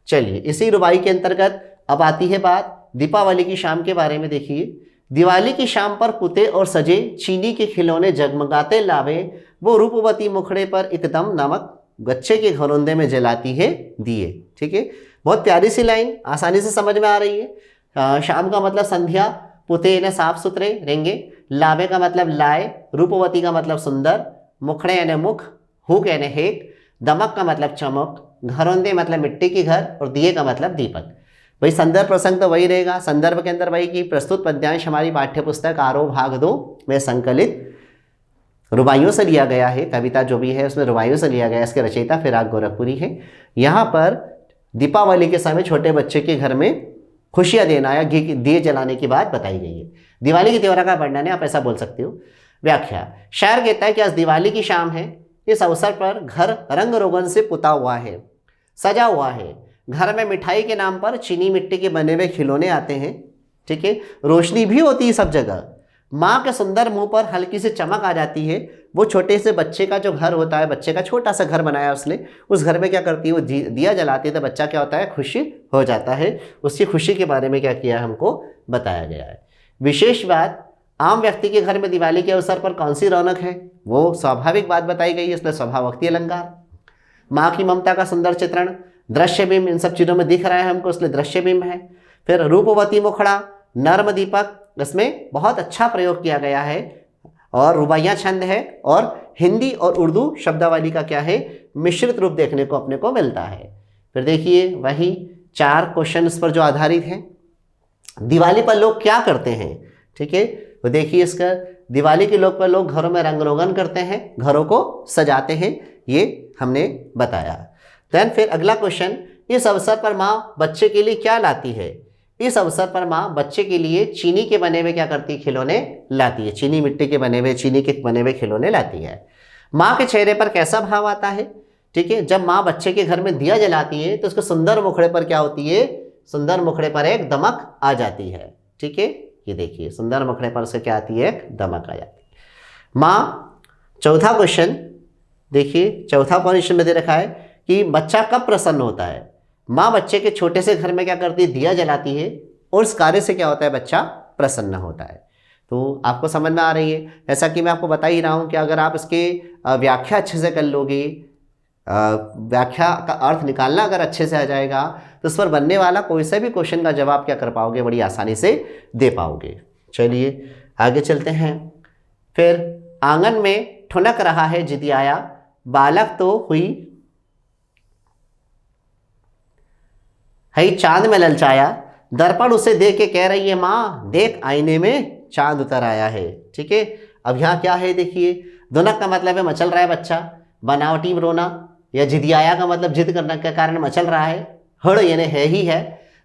चलिए इसी रुबाई के अंतर्गत अब आती है बात दीपावली की शाम के बारे में। देखिए, दिवाली की शाम पर पुते और सजे चीनी के खिलौने जगमगाते लावे, वो रूपवती मुखड़े पर एकदम नमक गच्छे के घरौंदे में जलाती है दिए। ठीक है, बहुत प्यारी सी लाइन, आसानी से समझ में आ रही है। शाम का मतलब संध्या, पुते यानी साफ सुथरे रेंगे, लावे का मतलब लाए, रूपवती का मतलब सुंदर, मुखड़े यानी मुख, हुक यानी हेक, दमक का मतलब चमक, घरौंदे मतलब मिट्टी की घर, और दिए का मतलब दीपक। भाई संदर्भ प्रसंग तो वही रहेगा, संदर्भ के अंदर वही कि प्रस्तुत पद्यांश हमारी पाठ्यपुस्तक आरोह भाग 2 में संकलित रुबाइयों से लिया गया है। कविता जो भी है उसमें रुबाइयों से लिया गया है। इसके रचयिता फिराक गोरखपुरी है। यहाँ पर दीपावली के समय छोटे बच्चे के घर में खुशियाँ देना या दिए जलाने की बात बताई गई है। दिवाली के त्योहार का वर्णन है, आप ऐसा बोल सकते हो। व्याख्या, शायर कहता है कि आज दिवाली की शाम है। इस अवसर पर घर रंग रोगन से पुता हुआ है, सजा हुआ है। घर में मिठाई के नाम पर चीनी मिट्टी के बने हुए खिलौने आते हैं, ठीक है। रोशनी भी होती है सब जगह। माँ के सुंदर मुंह पर हल्की सी चमक आ जाती है। वो छोटे से बच्चे का जो घर होता है, बच्चे का छोटा सा घर बनाया उसने, उस घर में क्या करती है, वो दिया जलाती है तो बच्चा क्या होता है, खुशी हो जाता है। उसकी खुशी के बारे में क्या किया हमको बताया गया है। विशेष बात, आम व्यक्ति के घर में दिवाली के अवसर पर कौन सी रौनक है, वो स्वाभाविक बात बताई गई है, इसलिए स्वभावोक्ति अलंकार। माँ की ममता का सुंदर चित्रण, दृश्य बिंब इन सब चीज़ों में दिख रहा है हमको, इसलिए दृश्य बिंब है। फिर रूपवती मुखड़ा, नर्म दीपक, इसमें बहुत अच्छा प्रयोग किया गया है और रुबाइयाँ छंद है और हिंदी और उर्दू शब्दावली का क्या है, मिश्रित रूप देखने को अपने को मिलता है। फिर देखिए वही 4 क्वेश्चंस पर जो आधारित हैं। दिवाली पर लोग क्या करते हैं, ठीक है, तो देखिए इसका, दिवाली के लोग पर लोग घरों में रंग रोगन करते हैं, घरों को सजाते हैं, ये हमने बताया। देन फिर अगला क्वेश्चन, इस अवसर पर माँ बच्चे के लिए क्या लाती है। इस अवसर पर माँ बच्चे के लिए चीनी के बने हुए क्या करती है, खिलौने लाती है। चीनी मिट्टी के बने हुए, चीनी के बने हुए खिलौने लाती है। माँ के चेहरे पर कैसा भाव आता है, ठीक है। जब माँ बच्चे के घर में दिया जलाती है तो उसके सुंदर मुखड़े पर क्या होती है, सुंदर मुखड़े पर एक दमक आ जाती है, ठीक है। ये देखिए सुंदर मुखड़े पर से क्या आती है, एक दमक आ जाती है। माँ, चौथा क्वेश्चन देखिए, चौथा क्वेश्चन में दे रखा है कि बच्चा कब प्रसन्न होता है। माँ बच्चे के छोटे से घर में क्या करती है, दिया जलाती है और उस कार्य से क्या होता है, बच्चा प्रसन्न होता है। तो आपको समझ में आ रही है। जैसा कि मैं आपको बता ही रहा हूँ कि अगर आप इसके व्याख्या अच्छे से कर लोगे, व्याख्या का अर्थ निकालना अगर अच्छे से आ जाएगा तो उस पर बनने वाला कोई सा भी क्वेश्चन का जवाब क्या कर पाओगे, बड़ी आसानी से दे पाओगे। चलिए आगे चलते हैं। फिर आंगन में ठुनक रहा है जिदियाया, बालक तो हुई है चांद में ललचाया। दर्पण उसे देख के कह रही है, माँ देख आईने में चांद उतर आया है, ठीक है। अब यहाँ क्या है देखिए, दुनक का मतलब है मचल रहा है बच्चा, बनावटी रोना, या जिदियाया का मतलब जिद करने के कारण मचल रहा है। हड़ यानी है ही है,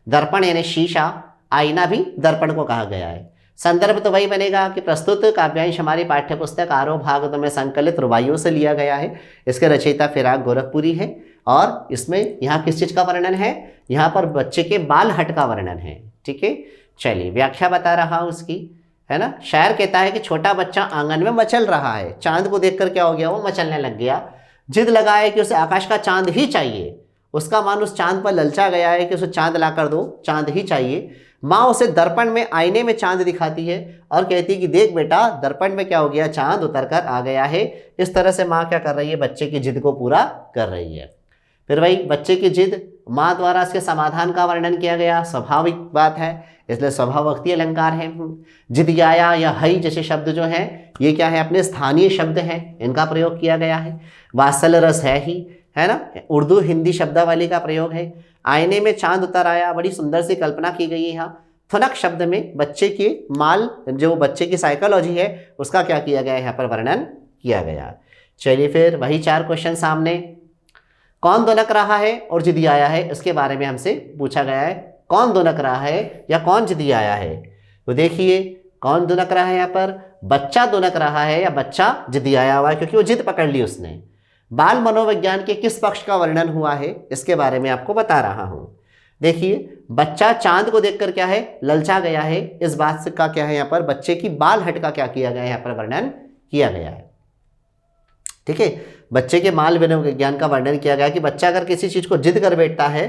दर्पण यानी शीशा, आईना भी दर्पण को कहा गया है। संदर्भ तो वही बनेगा कि प्रस्तुत काव्यांश हमारी पाठ्यपुस्तक आरोह भाग 2 में संकलित रुबाइयों से लिया गया है। इसके रचयिता फिराक गोरखपुरी है और इसमें यहाँ किस चीज़ का वर्णन है, यहाँ पर बच्चे के बाल हट का वर्णन है, ठीक है। चलिए व्याख्या बता रहा हूँ उसकी, है ना। शायर कहता है कि छोटा बच्चा आंगन में मचल रहा है, चांद को देखकर क्या हो गया, वो मचलने लग गया। जिद लगाए कि उसे आकाश का चांद ही चाहिए, उसका मन उस चांद पर ललचा गया है कि उसे चांद ला कर दो, चांद ही चाहिए। माँ उसे दर्पण में, आईने में चांद दिखाती है और कहती है कि देख बेटा, दर्पण में क्या हो गया, चांद उतर कर आ गया है। इस तरह से माँ क्या कर रही है, बच्चे की जिद को पूरा कर रही है। फिर वही बच्चे की जिद, माँ द्वारा इसके समाधान का वर्णन किया गया, स्वाभाविक बात है, इसलिए स्वभावोक्ति अलंकार है। जिदियाया या हई जैसे शब्द जो हैं, ये क्या है, अपने स्थानीय शब्द हैं, इनका प्रयोग किया गया है। वात्सल रस है ही, है ना, उर्दू हिंदी शब्दावली का प्रयोग है। आईने में चांद उतर आया, बड़ी सुंदर सी कल्पना की गई है यहाँ। फनक शब्द में बच्चे के माल, जो बच्चे की साइकोलॉजी है, उसका क्या किया गया है, यहाँ पर वर्णन किया गया। चलिए फिर वही 4 क्वेश्चन सामने। कौन दुनक रहा है और जिदियाया है, इसके बारे में हमसे पूछा गया है। कौन दुनक रहा है या कौन जिदियाया है, तो देखिए कौन दुनक रहा है, यहाँ पर बच्चा दुनक रहा है या बच्चा जिदियाया हुआ है, क्योंकि वो जिद पकड़ ली उसने। बाल मनोविज्ञान के किस पक्ष का वर्णन हुआ है, इसके बारे में आपको बता रहा हूँ। देखिए बच्चा चांद को देखकर क्या है, ललचा गया है, इस बात से का क्या है, यहाँ पर बच्चे की बाल हट का क्या किया गया है, यहाँ पर वर्णन किया गया है, ठीक है। बच्चे के माल मनोविज्ञान का वर्णन किया गया कि बच्चा अगर किसी चीज़ को जिद कर बैठता है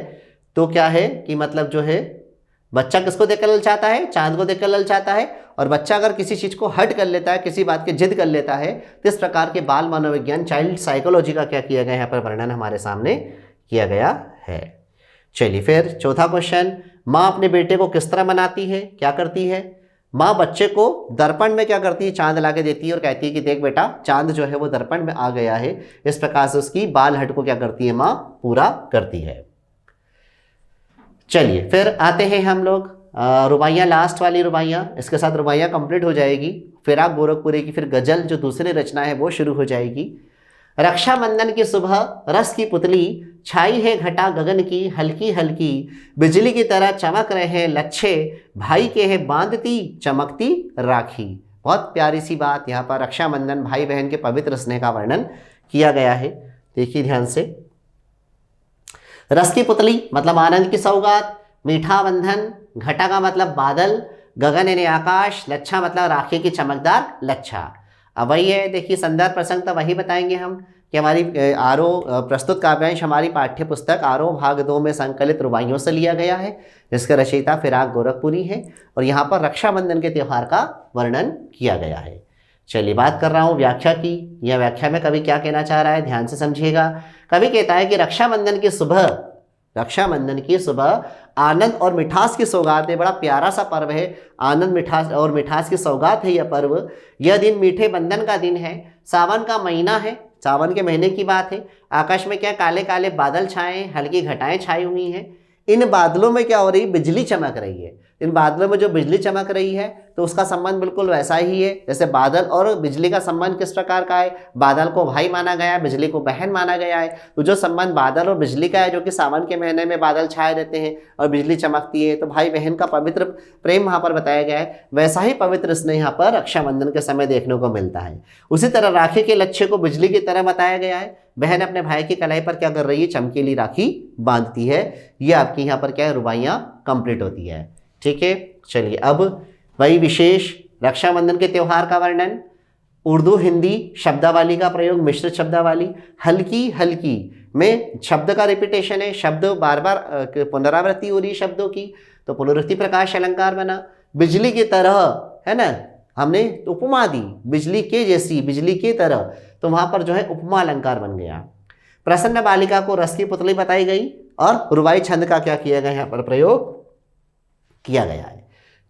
तो क्या है कि मतलब जो है, बच्चा किसको देखकर ललचाता है, चांद को देखकर ललचाता है। और बच्चा अगर किसी चीज़ को हट कर लेता है, किसी बात की जिद कर लेता है, तो इस प्रकार के बाल मनोविज्ञान, चाइल्ड साइकोलॉजी का क्या किया गया, यहाँ पर वर्णन हमारे सामने किया गया है। चलिए फिर चौथा क्वेश्चन, माँ अपने बेटे को किस तरह मनाती है, क्या करती है। माँ बच्चे को दर्पण में क्या करती है, चांद ला के देती है और कहती है कि देख बेटा, चांद जो है वो दर्पण में आ गया है। इस प्रकार से उसकी बाल हट को क्या करती है, माँ पूरा करती है। चलिए फिर आते हैं हम लोग रुबाइयाँ, लास्ट वाली रुबाइयाँ, इसके साथ रुबाइयाँ कंप्लीट हो जाएगी। फिराक गोरखपुरी की फिर गजल जो दूसरी रचना है वो शुरू हो जाएगी। रक्षाबंधन की सुबह रस की पुतली, छाई है घटा गगन की हल्की हल्की, बिजली की तरह चमक रहे हैं लच्छे, भाई के है बांधती चमकती राखी। बहुत प्यारी सी बात यहाँ पर रक्षाबंधन भाई बहन के पवित्र स्नेह का वर्णन किया गया है। देखिए ध्यान से, रस की पुतली मतलब आनंद की सौगात, मीठा बंधन, घटा का मतलब बादल, गगन यानी आकाश, लच्छा मतलब राखी की चमकदार लच्छा। अब वही है, देखिए संदर्भ प्रसंग तो वही बताएंगे हम कि हमारी आरोह प्रस्तुत काव्यांश हमारी पाठ्य पुस्तक आरोह भाग 2 में संकलित रुबाइयों से लिया गया है, जिसका रचयिता फिराक गोरखपुरी है और यहाँ पर रक्षाबंधन के त्यौहार का वर्णन किया गया है। चलिए बात कर रहा हूँ व्याख्या की। यह व्याख्या में कवि क्या कहना चाह रहा है, ध्यान से समझिएगा। कवि कहता है कि रक्षाबंधन की सुबह आनंद और मिठास की सौगात है। बड़ा प्यारा सा पर्व है, आनंद मिठास और मिठास की सौगात है यह पर्व। यह दिन मीठे बंधन का दिन है, सावन का महीना है, सावन के महीने की बात है। आकाश में क्या काले काले बादल छाए, हल्की घटाएं छाई हुई हैं। इन बादलों में क्या हो रही है, बिजली चमक रही है। इन बादलों में जो बिजली चमक रही है तो उसका संबंध बिल्कुल वैसा ही है जैसे बादल और बिजली का संबंध किस प्रकार का है, बादल को भाई माना गया है, बिजली को बहन माना गया है। तो जो संबंध बादल और बिजली का है, जो कि सावन के महीने में बादल छाए रहते हैं और बिजली चमकती है, तो भाई बहन का पवित्र प्रेम वहाँ पर बताया गया है। वैसा ही पवित्र स्नेह यहाँ पर रक्षाबंधन के समय देखने को मिलता है। उसी तरह राखी के लच्छे को बिजली की तरह बताया गया है। बहन अपने भाई की कलाई पर क्या कर रही है, चमकीली राखी बांधती है। ये आपकी यहाँ पर क्या है, रुबाइयाँ कंप्लीट होती है। ठीक है, चलिए अब वही विशेष रक्षाबंधन के त्यौहार का वर्णन। उर्दू हिंदी शब्दावली का प्रयोग, मिश्रित शब्दावली। हल्की हल्की में शब्द का रिपीटेशन है, शब्द बार बार पुनरावृत्ति हो रही शब्दों की, तो पुनरुक्ति प्रकाश अलंकार बना। बिजली की तरह है ना, हमने उपमा दी, बिजली के जैसी, बिजली की तरह, तो वहां पर जो है उपमा अलंकार बन गया। प्रसन्न बालिका को रस की पुतली बताई गई और रुबाई छंद का क्या किया गया, यहाँ पर प्रयोग किया गया है।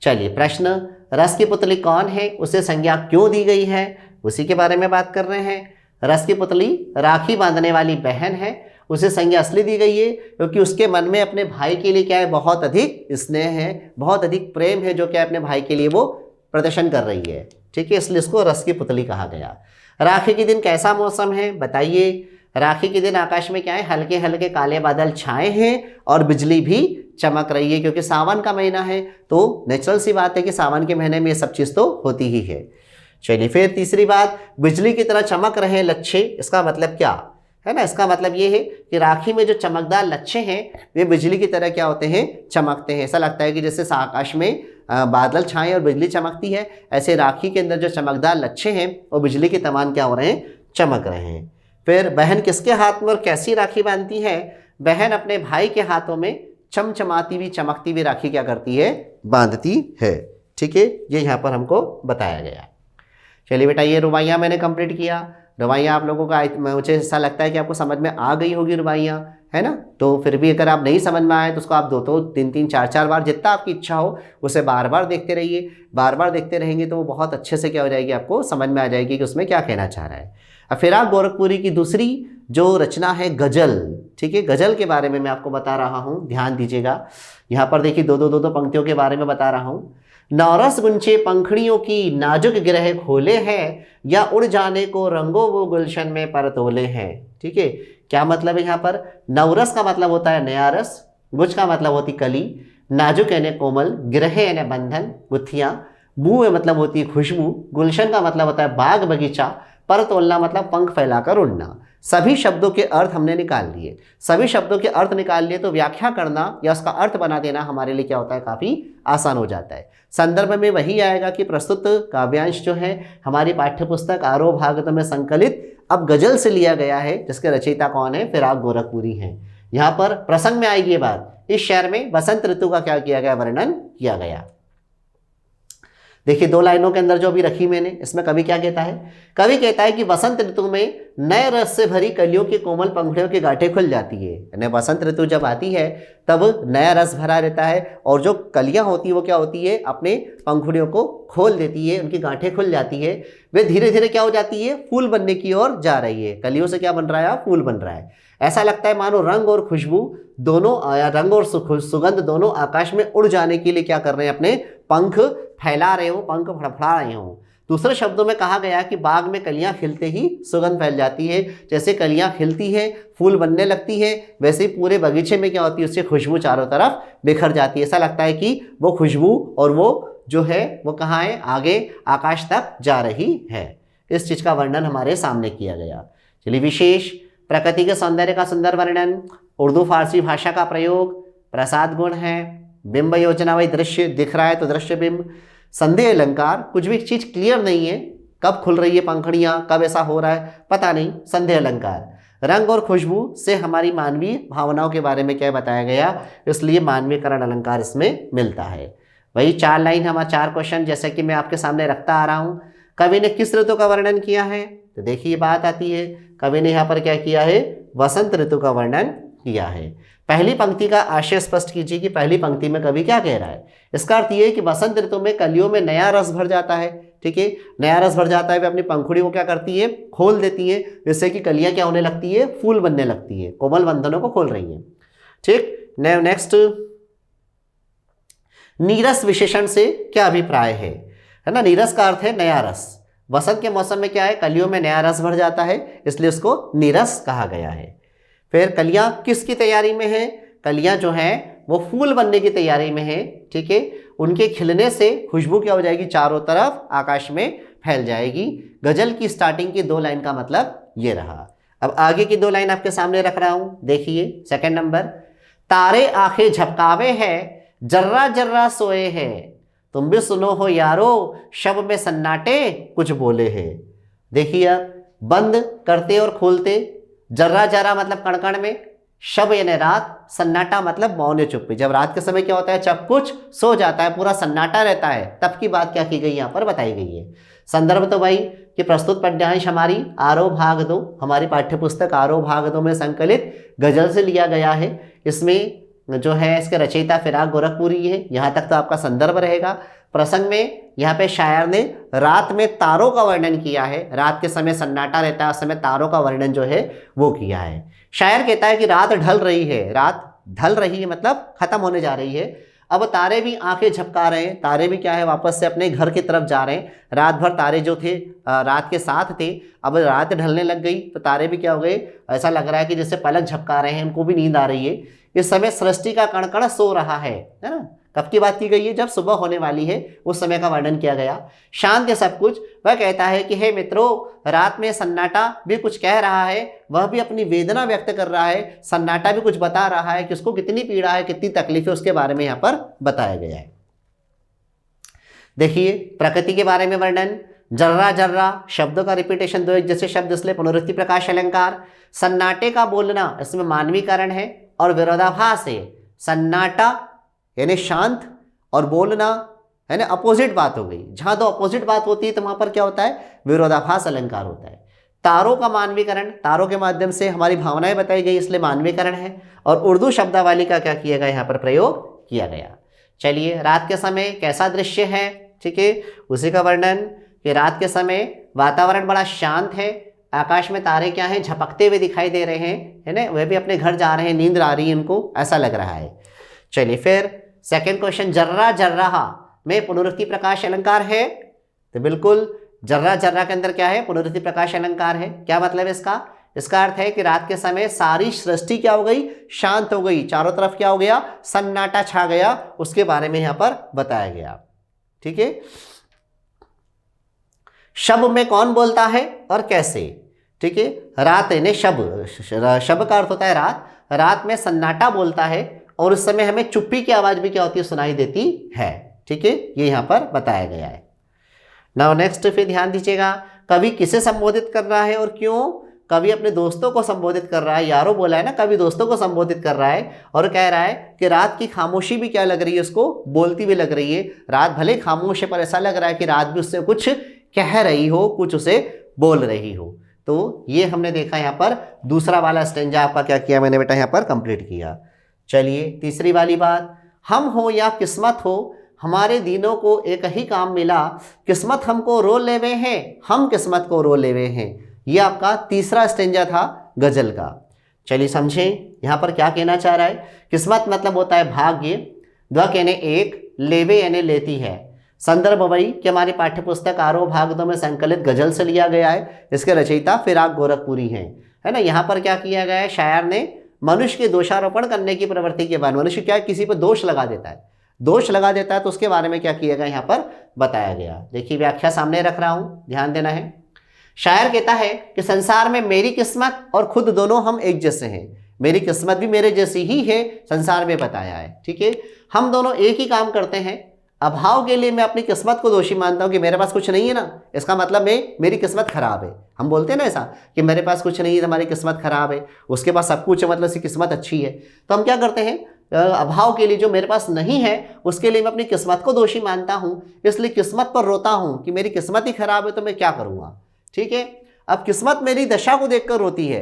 चलिए प्रश्न, रस की पुतली कौन है, उसे संज्ञा क्यों दी गई है, उसी के बारे में बात कर रहे हैं। रस की पुतली राखी बांधने वाली बहन है, उसे संज्ञा इसलिए दी गई है क्योंकि उसके मन में अपने भाई के लिए क्या है, बहुत अधिक स्नेह है, बहुत अधिक प्रेम है, जो क्या अपने भाई के लिए वो प्रदर्शन कर रही है। ठीक है, इसलिए इसको रस की पुतली कहा गया। राखी के दिन कैसा मौसम है बताइए। राखी के दिन आकाश में क्या है, हल्के हल्के काले बादल छाए हैं और बिजली भी चमक रही है, क्योंकि सावन का महीना है, तो नेचुरल सी बात है कि सावन के महीने में ये सब चीज़ तो होती ही है। चलिए फिर तीसरी बात, बिजली की तरह चमक रहे लच्छे, इसका मतलब क्या है ना, इसका मतलब ये है कि राखी में जो चमकदार लच्छे हैं वे बिजली की तरह क्या होते हैं, चमकते हैं। ऐसा लगता है कि जैसे आकाश में बादल छाए और बिजली चमकती है, ऐसे राखी के अंदर जो चमकदार लच्छे हैं वो बिजली के समान क्या हो रहे हैं, चमक रहे हैं। फिर बहन किसके हाथ में और कैसी राखी बांधती है, बहन अपने भाई के हाथों में चमचमाती हुई चमकती हुई राखी क्या करती है, बांधती है। ठीक है, ये यहाँ पर हमको बताया गया। चलिए बेटा, ये रुबाइयाँ मैंने कंप्लीट किया। रुबाइयाँ आप लोगों का मुझे ऐसा लगता है कि आपको समझ में आ गई होगी रुबाइयाँ, है ना। तो फिर भी अगर आप नहीं समझ में आए तो उसको आप 2 3 4 बार, जितना आपकी इच्छा हो उसे बार बार देखते रहिए। बार बार देखते रहेंगे तो वो बहुत अच्छे से क्या हो जाएगी, आपको समझ में आ जाएगी कि उसमें क्या कहना चाह रहा है। अब फिराक गोरखपुरी की दूसरी जो रचना है गजल, ठीक है, गजल के बारे में मैं आपको बता रहा हूँ, ध्यान दीजिएगा। यहाँ पर देखिए दो पंक्तियों के बारे में बता रहा हूँ। नौरस गुंचे पंखड़ियों की नाजुक गिरह खोले हैं, या उड़ जाने को रंगो वो गुलशन में परतोले हैं। ठीक है, क्या मतलब है यहाँ पर, नवरस का मतलब होता है नया रस, गुज का मतलब होती कली, नाजुक यानी कोमल, गिरह यानी बंधन गुत्थियाँ, बू मतलब होती है खुशबू, गुलशन का मतलब होता है बाग बगीचा, पर तोलना मतलब पंख फैलाकर उड़ना। सभी शब्दों के अर्थ हमने निकाल लिए। सभी शब्दों के अर्थ निकाल लिए तो व्याख्या करना या उसका अर्थ बना देना हमारे लिए क्या होता है, काफ़ी आसान हो जाता है। संदर्भ में वही आएगा कि प्रस्तुत काव्यांश जो है हमारी पाठ्यपुस्तक आरोह भाग में संकलित अब गजल से लिया गया है, जिसके रचयिता कौन है, फिराक गोरखपुरी हैं। यहाँ पर प्रसंग में आएगी ये बात, इस शहर में बसंत ऋतु का क्या किया गया, वर्णन किया गया। देखिए 2 लाइनों के अंदर जो अभी रखी मैंने, इसमें कवि क्या कहता है, कवि कहता है कि बसंत ऋतु में नए रस से भरी कलियों की कोमल पंखुड़ियों की गांठें खुल जाती है। यानी बसंत ऋतु जब आती है तब नया रस भरा रहता है और जो कलियां होती है वो क्या होती है, अपने पंखुड़ियों को खोल देती है, उनकी गांठें खुल जाती है, वे धीरे धीरे क्या हो जाती है, फूल बनने की ओर जा रही है। कलियों से क्या बन रहा है, फूल बन रहा है। ऐसा लगता है मानो रंग और खुशबू दोनों, रंग और सुगंध दोनों आकाश में उड़ जाने के लिए क्या कर रहे हैं, अपने पंख फैला रहे हो, पंख फड़फड़ा रहे हो। दूसरे शब्दों में कहा गया कि बाग में कलियां खिलते ही सुगंध फैल जाती है। जैसे कलियां खिलती हैं, फूल बनने लगती है, वैसे ही पूरे बगीचे में क्या होती है, उससे खुशबू चारों तरफ बिखर जाती है। ऐसा लगता है कि वो खुशबू और वो जो है वो कहाँ है, आगे आकाश तक जा रही है। इस चीज का वर्णन हमारे सामने किया गया। चलिए, विशेष प्रकृति के सौंदर्य का सुंदर वर्णन, उर्दू फारसी भाषा का प्रयोग, प्रसाद गुण है, बिंब योजना, वही दृश्य दिख रहा है तो दृश्य बिंब, संदेह अलंकार, कुछ भी चीज क्लियर नहीं है, कब खुल रही है पंखुड़ियां, कब ऐसा हो रहा है पता नहीं, संदेह अलंकार, रंग और खुशबू से हमारी मानवीय भावनाओं के बारे में क्या बताया गया, इसलिए मानवीयकरण अलंकार इसमें मिलता है। वही 4 लाइन हमारा 4 क्वेश्चन जैसे कि मैं आपके सामने रखता आ रहा हूँ। कवि ने किस ऋतु का वर्णन किया है, तो देखिए बात आती है, कवि ने यहाँ पर क्या किया है, वसंत ऋतु का वर्णन किया है। पहली पंक्ति का आशय स्पष्ट कीजिए कि पहली पंक्ति में कवि क्या कह रहा है। इसका अर्थ ये है कि वसंत ऋतु में कलियों में नया रस भर जाता है। ठीक है, नया रस भर जाता है, वे अपनी पंखुड़ी को क्या करती है, खोल देती है, जिससे कि कलियां क्या होने लगती है, फूल बनने लगती है, कोमल बंधनों को खोल रही है। ठीक, नेक्स्ट, नीरस विशेषण से क्या अभिप्राय है ना। नीरस का अर्थ है नया रस। वसंत के मौसम में क्या है, कलियों में नया रस भर जाता है, इसलिए उसको नीरस कहा गया है। फिर कलियां किसकी तैयारी में है, कलियां जो हैं वो फूल बनने की तैयारी में है। ठीक है, उनके खिलने से खुशबू क्या हो जाएगी, चारों तरफ आकाश में फैल जाएगी। गजल की स्टार्टिंग की 2 लाइन का मतलब ये रहा। अब आगे की 2 लाइन आपके सामने रख रहा हूं, देखिए। सेकंड नंबर, तारे आंखें झपकावे है, जर्रा जर्रा सोए है, तुम भी सुनो हो यारो, शब में सन्नाटे कुछ बोले हैं। देखिए, अब बंद करते और खोलते, जर्रा जर्रा मतलब कणकण में, शब यानी रात, सन्नाटा मतलब मौन चुप्पी। जब रात के समय क्या होता है, सब कुछ सो जाता है, पूरा सन्नाटा रहता है, तब की बात क्या की गई, यहाँ पर बताई गई है। संदर्भ तो भाई कि प्रस्तुत पद्यांश हमारी आरोह भाग 2, हमारी पाठ्यपुस्तक आरोह भाग 2 में संकलित गजल से लिया गया है। इसमें जो है इसके रचयिता फिराक गोरखपुरी है, यहाँ तक तो आपका संदर्भ रहेगा। प्रसंग में यहाँ पे शायर ने रात में तारों का वर्णन किया है, रात के समय सन्नाटा रहता है, उस समय तारों का वर्णन जो है वो किया है। शायर कहता है कि रात ढल रही है, रात ढल रही है मतलब खत्म होने जा रही है। अब तारे भी आंखें झपका रहे हैं, तारे भी क्या है वापस से अपने घर की तरफ जा रहे हैं। रात भर तारे जो थे रात के साथ थे, अब रात ढलने लग गई तो तारे भी क्या हो गए, ऐसा लग रहा है कि जैसे पलक झपका रहे हैं, उनको भी नींद आ रही है। इस समय सृष्टि का कण सो रहा है ना। कब की बात की गई है, जब सुबह होने वाली है, उस समय का वर्णन किया गया। शांत है सब कुछ। वह कहता है कि हे मित्रों, रात में सन्नाटा भी कुछ कह रहा है, वह भी अपनी वेदना व्यक्त कर रहा है, सन्नाटा भी कुछ बता रहा है कि उसको कितनी पीड़ा है, कितनी तकलीफ है, उसके बारे में यहाँ पर बताया गया है। देखिए, प्रकृति के बारे में वर्णन, जर्रा जर्रा शब्दों का रिपीटेशन, 2 एक जैसे शब्द इसलिए पुनरुक्ति प्रकाश अलंकार। सन्नाटे का बोलना, इसमें मानवीकरण है और विरोधाभास है। सन्नाटा यानी शांत और बोलना है ना, अपोजिट बात हो गई। जहां 2 अपोजिट बात होती है तो वहां पर क्या होता है, विरोधाभास अलंकार होता है। तारों का मानवीकरण, तारों के माध्यम से हमारी भावनाएं बताई गई, इसलिए मानवीकरण है। और उर्दू शब्दावली का क्या किया गया, यहाँ पर प्रयोग किया गया। चलिए, रात के समय कैसा दृश्य है, ठीक है, उसी का वर्णन कि रात के समय वातावरण बड़ा शांत है, आकाश में तारे क्या हैं, झपकते हुए दिखाई दे रहे हैं, है ना, वह भी अपने घर जा रहे हैं, नींद आ रही है उनको, ऐसा लग रहा है। चलिए, फिर सेकंड क्वेश्चन, जर्रा जर्रा में पुनरुक्ति प्रकाश अलंकार है, तो बिल्कुल जर्रा जर्रा के अंदर क्या है, पुनरुक्ति प्रकाश अलंकार है। क्या मतलब है इसका, इसका अर्थ है कि रात के समय सारी सृष्टि क्या हो गई, शांत हो गई, चारों तरफ क्या हो गया, सन्नाटा छा गया, उसके बारे में यहां पर बताया गया। ठीक है, शब में कौन बोलता है और कैसे। ठीक है, रात यानी शब, शब का अर्थ होता है रात, रात में सन्नाटा बोलता है और उस समय हमें चुप्पी की आवाज भी क्या होती है, सुनाई देती है। ठीक है, ये यहां पर बताया गया है। नाउ नेक्स्ट, फिर ध्यान दीजिएगा, कवि किसे संबोधित कर रहा है और क्यों। कवि अपने दोस्तों को संबोधित कर रहा है, यारो बोला है ना, कवि दोस्तों को संबोधित कर रहा है और कह रहा है कि रात की खामोशी भी क्या लग रही है, उसको बोलती भी लग रही है। रात भले खामोश है पर ऐसा लग रहा है कि रात भी उससे कुछ कह रही हो, कुछ उसे बोल रही हो। तो ये हमने देखा यहाँ पर दूसरा वाला स्टेंजा आपका क्या किया मैंने बेटा यहाँ पर कंप्लीट किया। चलिए तीसरी वाली बात, हम हो या किस्मत हो हमारे दिनों को एक ही काम मिला, किस्मत हमको रो लेवे हैं हम किस्मत को रो लेवे हैं। ये आपका तीसरा स्टेंजा था गजल का। चलिए समझें यहाँ पर क्या कहना चाह रहा है। किस्मत मतलब होता है भाग्य, द कहने एक, लेवे यानी लेती है। संदर्भ वही कि हमारी पाठ्यपुस्तक आरोह भाग 2 में संकलित गजल से लिया गया है। इसके रचयिता फिराक गोरखपुरी हैं, है ना। यहाँ पर क्या किया गया है, शायर ने मनुष्य के दोषारोपण करने की प्रवृत्ति के बाद मनुष्य क्या किसी पर दोष लगा देता है, दोष लगा देता है, तो उसके बारे में क्या किया गया यहाँ पर बताया गया। देखिए व्याख्या सामने रख रहा हूँ, ध्यान देना है। शायर कहता है कि संसार में मेरी किस्मत और खुद दोनों हम एक जैसे हैं। मेरी किस्मत भी मेरे जैसी ही है, संसार में बताया है, ठीक है। हम दोनों एक ही काम करते हैं। अभाव के लिए मैं अपनी किस्मत को दोषी मानता हूं कि मेरे पास कुछ नहीं है ना, इसका मतलब मेरी किस्मत खराब है। हम बोलते हैं ना ऐसा कि मेरे पास कुछ नहीं है, हमारी किस्मत खराब है, उसके पास सब कुछ है मतलब उसकी किस्मत अच्छी है। तो हम क्या करते हैं, अभाव के लिए जो मेरे पास नहीं है उसके लिए मैं अपनी किस्मत को दोषी मानता हूं, इसलिए किस्मत पर रोता हूं कि मेरी किस्मत ही खराब है तो मैं क्या करूंगा, ठीक है। अब किस्मत मेरी दशा को देखकर रोती है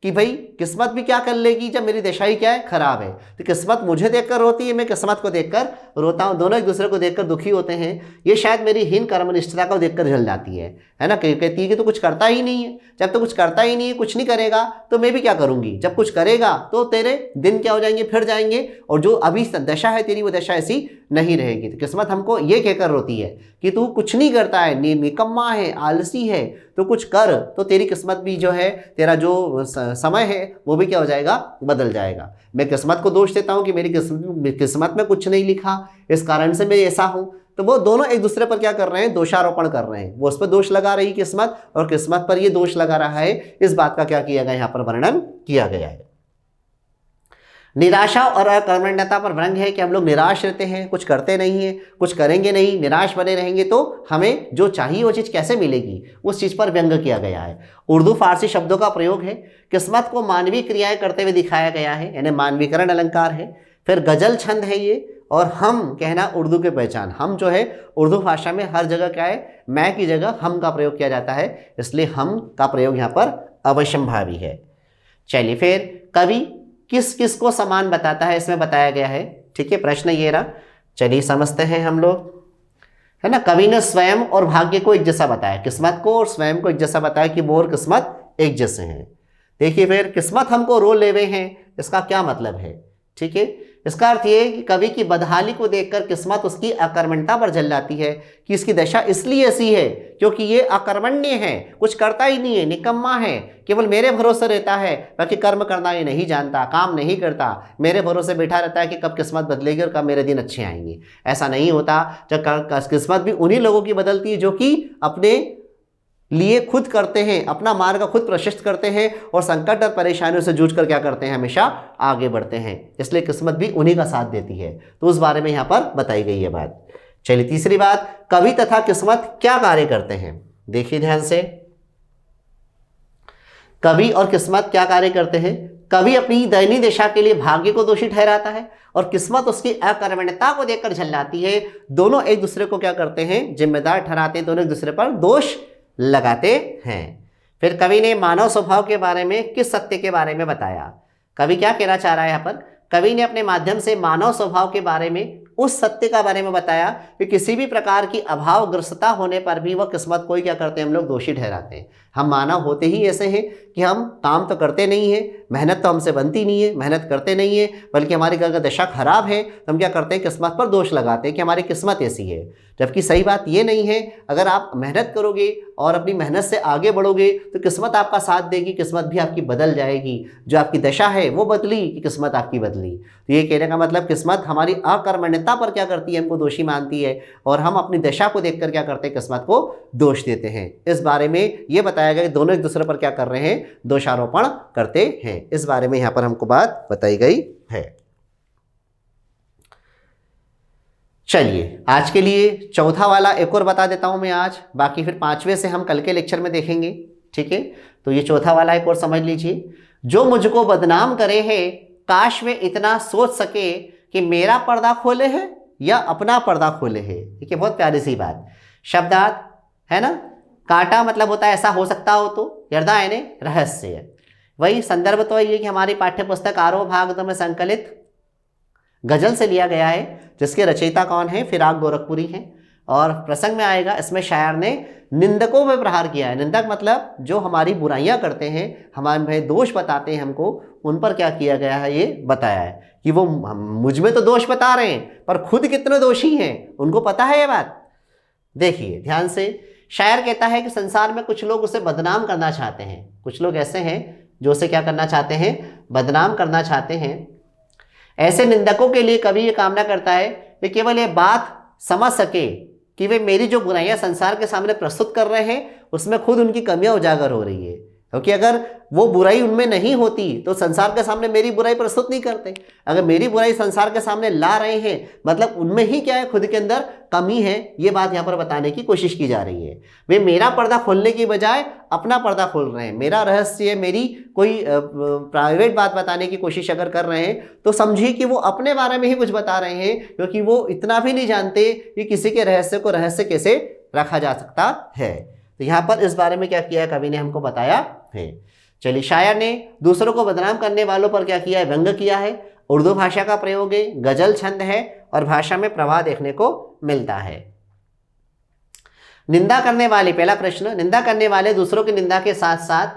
कि भाई किस्मत भी क्या कर लेगी जब मेरी दशा ही क्या है, खराब है। तो किस्मत मुझे देखकर रोती है, मैं किस्मत को देखकर रोता हूँ, दोनों एक दूसरे को देखकर दुखी होते हैं। ये शायद मेरी हीन कर्मनिष्ठता को देखकर जल जाती है ना। कहती है कि तो कुछ करता ही नहीं है, जब तो कुछ करता ही नहीं है, कुछ नहीं करेगा तो मैं भी क्या करूँगी, जब कुछ करेगा तो तेरे दिन क्या हो जाएंगे, फिर जाएंगे, और जो अभी दशा है तेरी वो दशा ऐसी नहीं रहेगी। तो किस्मत हमको ये कहकर रोती है कि तू कुछ नहीं करता है, निकम्मा है, आलसी है, तो कुछ कर तो तेरी किस्मत भी जो है, तेरा जो समय है वो भी क्या हो जाएगा, बदल जाएगा। मैं किस्मत को दोष देता हूँ कि मेरी किस्मत में कुछ नहीं लिखा, इस कारण से मैं ऐसा हूँ। तो वो दोनों एक दूसरे पर क्या कर रहे हैं, दोषारोपण कर रहे हैं। वो उस पर दोष लगा रही किस्मत और किस्मत पर ये दोष लगा रहा है। इस बात का क्या किया गया, यहाँ पर वर्णन किया गया है। निराशा और अकर्मण्यता पर व्यंग है कि हम लोग निराश रहते हैं, कुछ करते नहीं हैं, कुछ करेंगे नहीं, निराश बने रहेंगे तो हमें जो चाहिए वो चीज़ कैसे मिलेगी, उस चीज़ पर व्यंग किया गया है। उर्दू फारसी शब्दों का प्रयोग है। किस्मत को मानवीय क्रियाएं करते हुए दिखाया गया है, यानी मानवीकरण अलंकार है। फिर गजल छंद है ये, और हम कहना उर्दू की पहचान। हम जो है उर्दू भाषा में हर जगह क्या है, मैं की जगह हम का प्रयोग किया जाता है, इसलिए हम का प्रयोग यहाँ पर अवश्यंभावी है। चलिए फिर कवि किस किस को समान बताता है, इसमें बताया गया है, ठीक है। प्रश्न ये रहा, चलिए समझते हैं हम लोग, है ना। कवि ने स्वयं और भाग्य को एक जैसा बताया, किस्मत को और स्वयं को एक जैसा बताया कि वो और किस्मत एक जैसे हैं। देखिए फिर किस्मत हमको रो लेवे हैं, इसका क्या मतलब है, ठीक है। इसका अर्थ ये है कि कवि की बदहाली को देखकर किस्मत उसकी अकर्मण्यता पर जल जाती है कि इसकी दशा इसलिए ऐसी है क्योंकि ये अकर्मण्य है, कुछ करता ही नहीं है, निकम्मा है, केवल मेरे भरोसे रहता है, बाकी कर्म करना ये नहीं जानता, काम नहीं करता, मेरे भरोसे बैठा रहता है कि कब किस्मत बदलेगी और कब मेरे दिन अच्छे आएंगे। ऐसा नहीं होता। जब किस्मत भी उन्हीं लोगों की बदलती है जो कि अपने लिए खुद करते हैं, अपना मार्ग खुद प्रशस्त करते हैं और संकट और परेशानियों से जूझकर क्या करते हैं, हमेशा आगे बढ़ते हैं। इसलिए किस्मत भी उन्हीं का साथ देती है। तो उस बारे में यहाँ पर बताई गई है बात। चलिए तीसरी बात, कवि तथा किस्मत क्या कार्य करते हैं, देखिए ध्यान से। कवि और किस्मत क्या कार्य करते हैं। कवि अपनी दयनीय दशा के लिए भाग्य को दोषी ठहराता है और किस्मत उसकी अकर्मण्यता को देखकर झल्लाती है। दोनों एक दूसरे को क्या करते हैं, जिम्मेदार ठहराते हैं, दोनों एक दूसरे पर दोष लगाते हैं। फिर कवि ने मानव स्वभाव के बारे में किस सत्य के बारे में बताया। कवि क्या कहना चाह रहा है यहाँ पर, कवि ने अपने माध्यम से मानव स्वभाव के बारे में उस सत्य का बारे में बताया कि किसी भी प्रकार की अभावग्रस्तता होने पर भी वह किस्मत को ही क्या करते हैं, हम लोग दोषी ठहराते हैं। हम मानव होते ही ऐसे हैं कि हम काम तो करते नहीं हैं, मेहनत तो हमसे बनती नहीं है, मेहनत करते नहीं है, बल्कि हमारी अगर दशा खराब है तो हम क्या करते हैं, किस्मत पर दोष लगाते हैं कि हमारी किस्मत ऐसी है। जबकि सही बात ये नहीं है। अगर आप मेहनत करोगे और अपनी मेहनत से आगे बढ़ोगे तो किस्मत आपका साथ देगी, किस्मत भी आपकी बदल जाएगी। जो आपकी दशा है वो बदली कि किस्मत आपकी बदली। तो ये कहने का मतलब किस्मत हमारी अकर्मण्यता पर क्या करती है, हमको दोषी मानती है और हम अपनी दशा को देखकर क्या करते हैं, किस्मत को दोष देते हैं। इस बारे में ये बताया गया कि दोनों एक दूसरे पर क्या कर रहे हैं, दोषारोपण करते हैं। इस बारे में यहाँ पर हमको बात बताई गई है। चलिए आज के लिए चौथा वाला एक और बता देता हूं मैं आज, बाकी फिर पांचवें से हम कल के लेक्चर में देखेंगे, ठीक है। तो ये चौथा वाला एक और समझ लीजिए। जो मुझको बदनाम करे है, काश वे इतना सोच सके कि मेरा पर्दा खोले है या अपना पर्दा खोले है। देखिए बहुत प्यारी सी बात, शब्दार्थ है ना। कांटा मतलब होता है ऐसा हो सकता हो तो, यर्दा यानी रहस्य। वही संदर्भ तो ये कि हमारी पाठ्य पुस्तक आरोह भाग 2 में संकलित गजल से लिया गया है, जिसके रचयिता कौन है, फिराक गोरखपुरी हैं। और प्रसंग में आएगा, इसमें शायर ने निंदकों पर प्रहार किया है। निंदक मतलब जो हमारी बुराइयां करते हैं, हमारे में दोष बताते हैं हमको, उन पर क्या किया गया है ये बताया है कि वो मुझ में तो दोष बता रहे हैं पर खुद कितने दोषी हैं, उनको पता है ये बात। देखिए ध्यान से, शायर कहता है कि संसार में कुछ लोग उसे बदनाम करना चाहते हैं। कुछ लोग ऐसे हैं जो उसे क्या करना चाहते हैं, बदनाम करना चाहते हैं। ऐसे निंदकों के लिए कवि ये कामना करता है कि केवल ये बात समझ सके कि वे मेरी जो बुराइयां संसार के सामने प्रस्तुत कर रहे हैं उसमें खुद उनकी कमियां उजागर हो रही है। क्योंकि अगर वो बुराई उनमें नहीं होती तो संसार के सामने मेरी बुराई प्रस्तुत नहीं करते। अगर मेरी बुराई संसार के सामने ला रहे हैं मतलब उनमें ही क्या है, खुद के अंदर कमी है। ये बात यहाँ पर बताने की कोशिश की जा रही है। वे मेरा पर्दा खोलने की बजाय अपना पर्दा खोल रहे हैं। मेरा रहस्य, मेरी कोई प्राइवेट बात बताने की कोशिश अगर कर रहे हैं तो समझिए कि वो अपने बारे में ही कुछ बता रहे हैं, क्योंकि वो इतना भी नहीं जानते कि किसी के रहस्य को रहस्य कैसे रखा जा सकता है। तो यहाँ पर इस बारे में क्या किया है, कवि ने हमको बताया है। चलिए, शायर ने दूसरों को बदनाम करने वालों पर क्या किया है, व्यंग किया है। उर्दू भाषा का प्रयोग है, गजल छंद है और भाषा में प्रवाह देखने को मिलता है। निंदा करने वाले, पहला प्रश्न, निंदा करने वाले दूसरों की निंदा के साथ साथ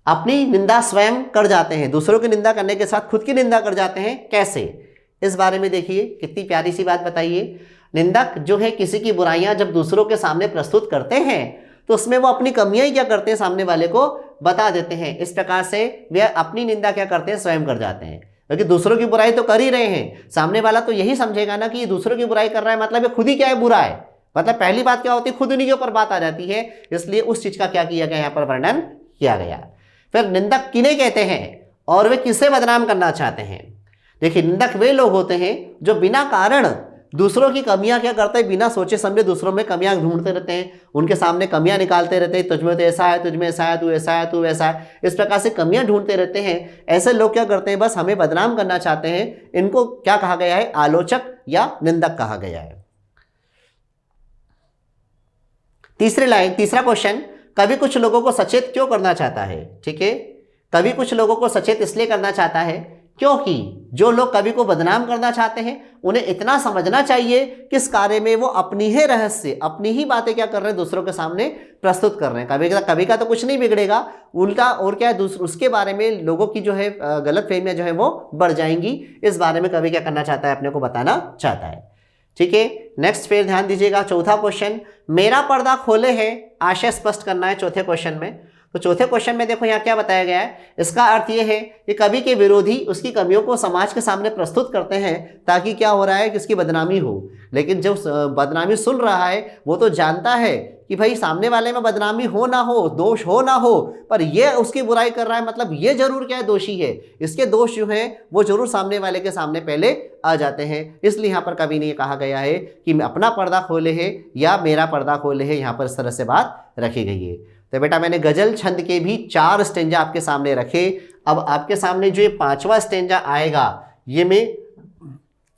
अपनी निंदा स्वयं कर जाते हैं। दूसरों की निंदा करने के साथ खुद की निंदा कर जाते हैं, कैसे, इस बारे में देखिए कितनी प्यारी सी बात बताइए। निंदक जो है किसी की बुराइयां जब दूसरों के सामने प्रस्तुत करते हैं तो उसमें वो अपनी कमियां ही क्या करते हैं, सामने वाले को बता देते हैं। इस प्रकार से वे अपनी निंदा क्या करते हैं, स्वयं कर जाते हैं। क्योंकि दूसरों की बुराई तो कर ही रहे हैं, सामने वाला तो यही समझेगा ना कि ये दूसरों की बुराई कर रहा है, मतलब ये खुद ही क्या है, बुरा है। मतलब पहली बात क्या होती है, खुद उन्हीं के ऊपर बात आ जाती है। इसलिए उस चीज का क्या किया गया, यहाँ पर वर्णन किया गया। फिर निंदक किन्हें कहते हैं और वे किसे बदनाम करना चाहते हैं। देखिए, निंदक वे लोग होते हैं जो बिना कारण दूसरों की कमियां क्या करते हैं, बिना सोचे समझे दूसरों में कमियां ढूंढते रहते हैं, उनके सामने कमियां निकालते रहते हैं। तुझमें तो ऐसा है, तुझमें ऐसा है, तू ऐसा है, तू वैसा है, इस प्रकार से कमियां ढूंढते रहते हैं। ऐसे लोग क्या करते हैं, बस हमें बदनाम करना चाहते हैं। इनको क्या कहा गया है, आलोचक या निंदक कहा गया है। तीसरी लाइन, तीसरा क्वेश्चन, कवि कुछ लोगों को सचेत क्यों करना चाहता है। ठीक है, कवि कुछ लोगों को सचेत इसलिए करना चाहता है क्योंकि जो लोग कवि को बदनाम करना चाहते हैं उन्हें इतना समझना चाहिए कि इस कार्य में वो अपनी ही रहस्य, अपनी ही बातें क्या कर रहे हैं, दूसरों के सामने प्रस्तुत कर रहे हैं। कवि का तो कुछ नहीं बिगड़ेगा, उल्टा और क्या है, उसके बारे में लोगों की जो है गलत फहमियां जो है वो बढ़ जाएंगी। इस बारे में कवि क्या करना चाहता है, अपने को बताना चाहता है। ठीक है, नेक्स्ट फिर ध्यान दीजिएगा, चौथा क्वेश्चन, मेरा पर्दा खोले है, आशय स्पष्ट करना है चौथे क्वेश्चन में। तो चौथे क्वेश्चन में देखो यहाँ क्या बताया गया है। इसका अर्थ ये है कि कवि के विरोधी उसकी कमियों को समाज के सामने प्रस्तुत करते हैं ताकि क्या हो रहा है कि उसकी बदनामी हो। लेकिन जो बदनामी सुन रहा है वो तो जानता है कि भाई सामने वाले में बदनामी हो ना हो, दोष हो ना हो, पर ये उसकी बुराई कर रहा है, मतलब ये जरूर क्या है, दोषी है। इसके दोष जो हैं वो जरूर सामने वाले के सामने पहले आ जाते हैं। इसलिए यहाँ पर कवि ने कहा गया है कि अपना पर्दा खोले है या मेरा पर्दा खोले है, यहाँ पर इस तरह से बात रखी गई है। तो बेटा मैंने गजल छंद के भी 4 स्टेंजा आपके सामने रखे। अब आपके सामने जो ये 5वां स्टेंजा आएगा, ये मैं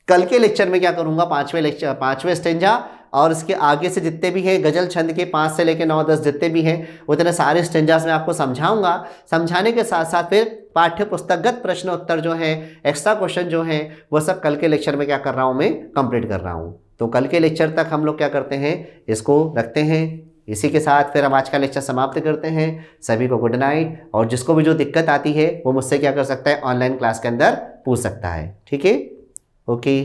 कल के लेक्चर में क्या करूँगा, 5वें स्टेंजा और इसके आगे से जितने भी हैं गजल छंद के 5 से लेकर 9, 10 जितने भी हैं उतने सारे स्टेंजास मैं आपको समझाऊंगा। समझाने के साथ साथ फिर पाठ्य पुस्तकगत प्रश्न उत्तर जो है, एक्स्ट्रा क्वेश्चन जो हैं, वो सब कल के लेक्चर में क्या कर रहा हूँ, मैं कंप्लीट कर रहा हूँ। तो कल के लेक्चर तक हम लोग क्या करते हैं, इसको रखते हैं। इसी के साथ फिर हम आज का लेक्चर समाप्त करते हैं। सभी को गुड नाइट। और जिसको भी जो दिक्कत आती है वो मुझसे क्या कर सकता है, ऑनलाइन क्लास के अंदर पूछ सकता है। ठीक है, ओके।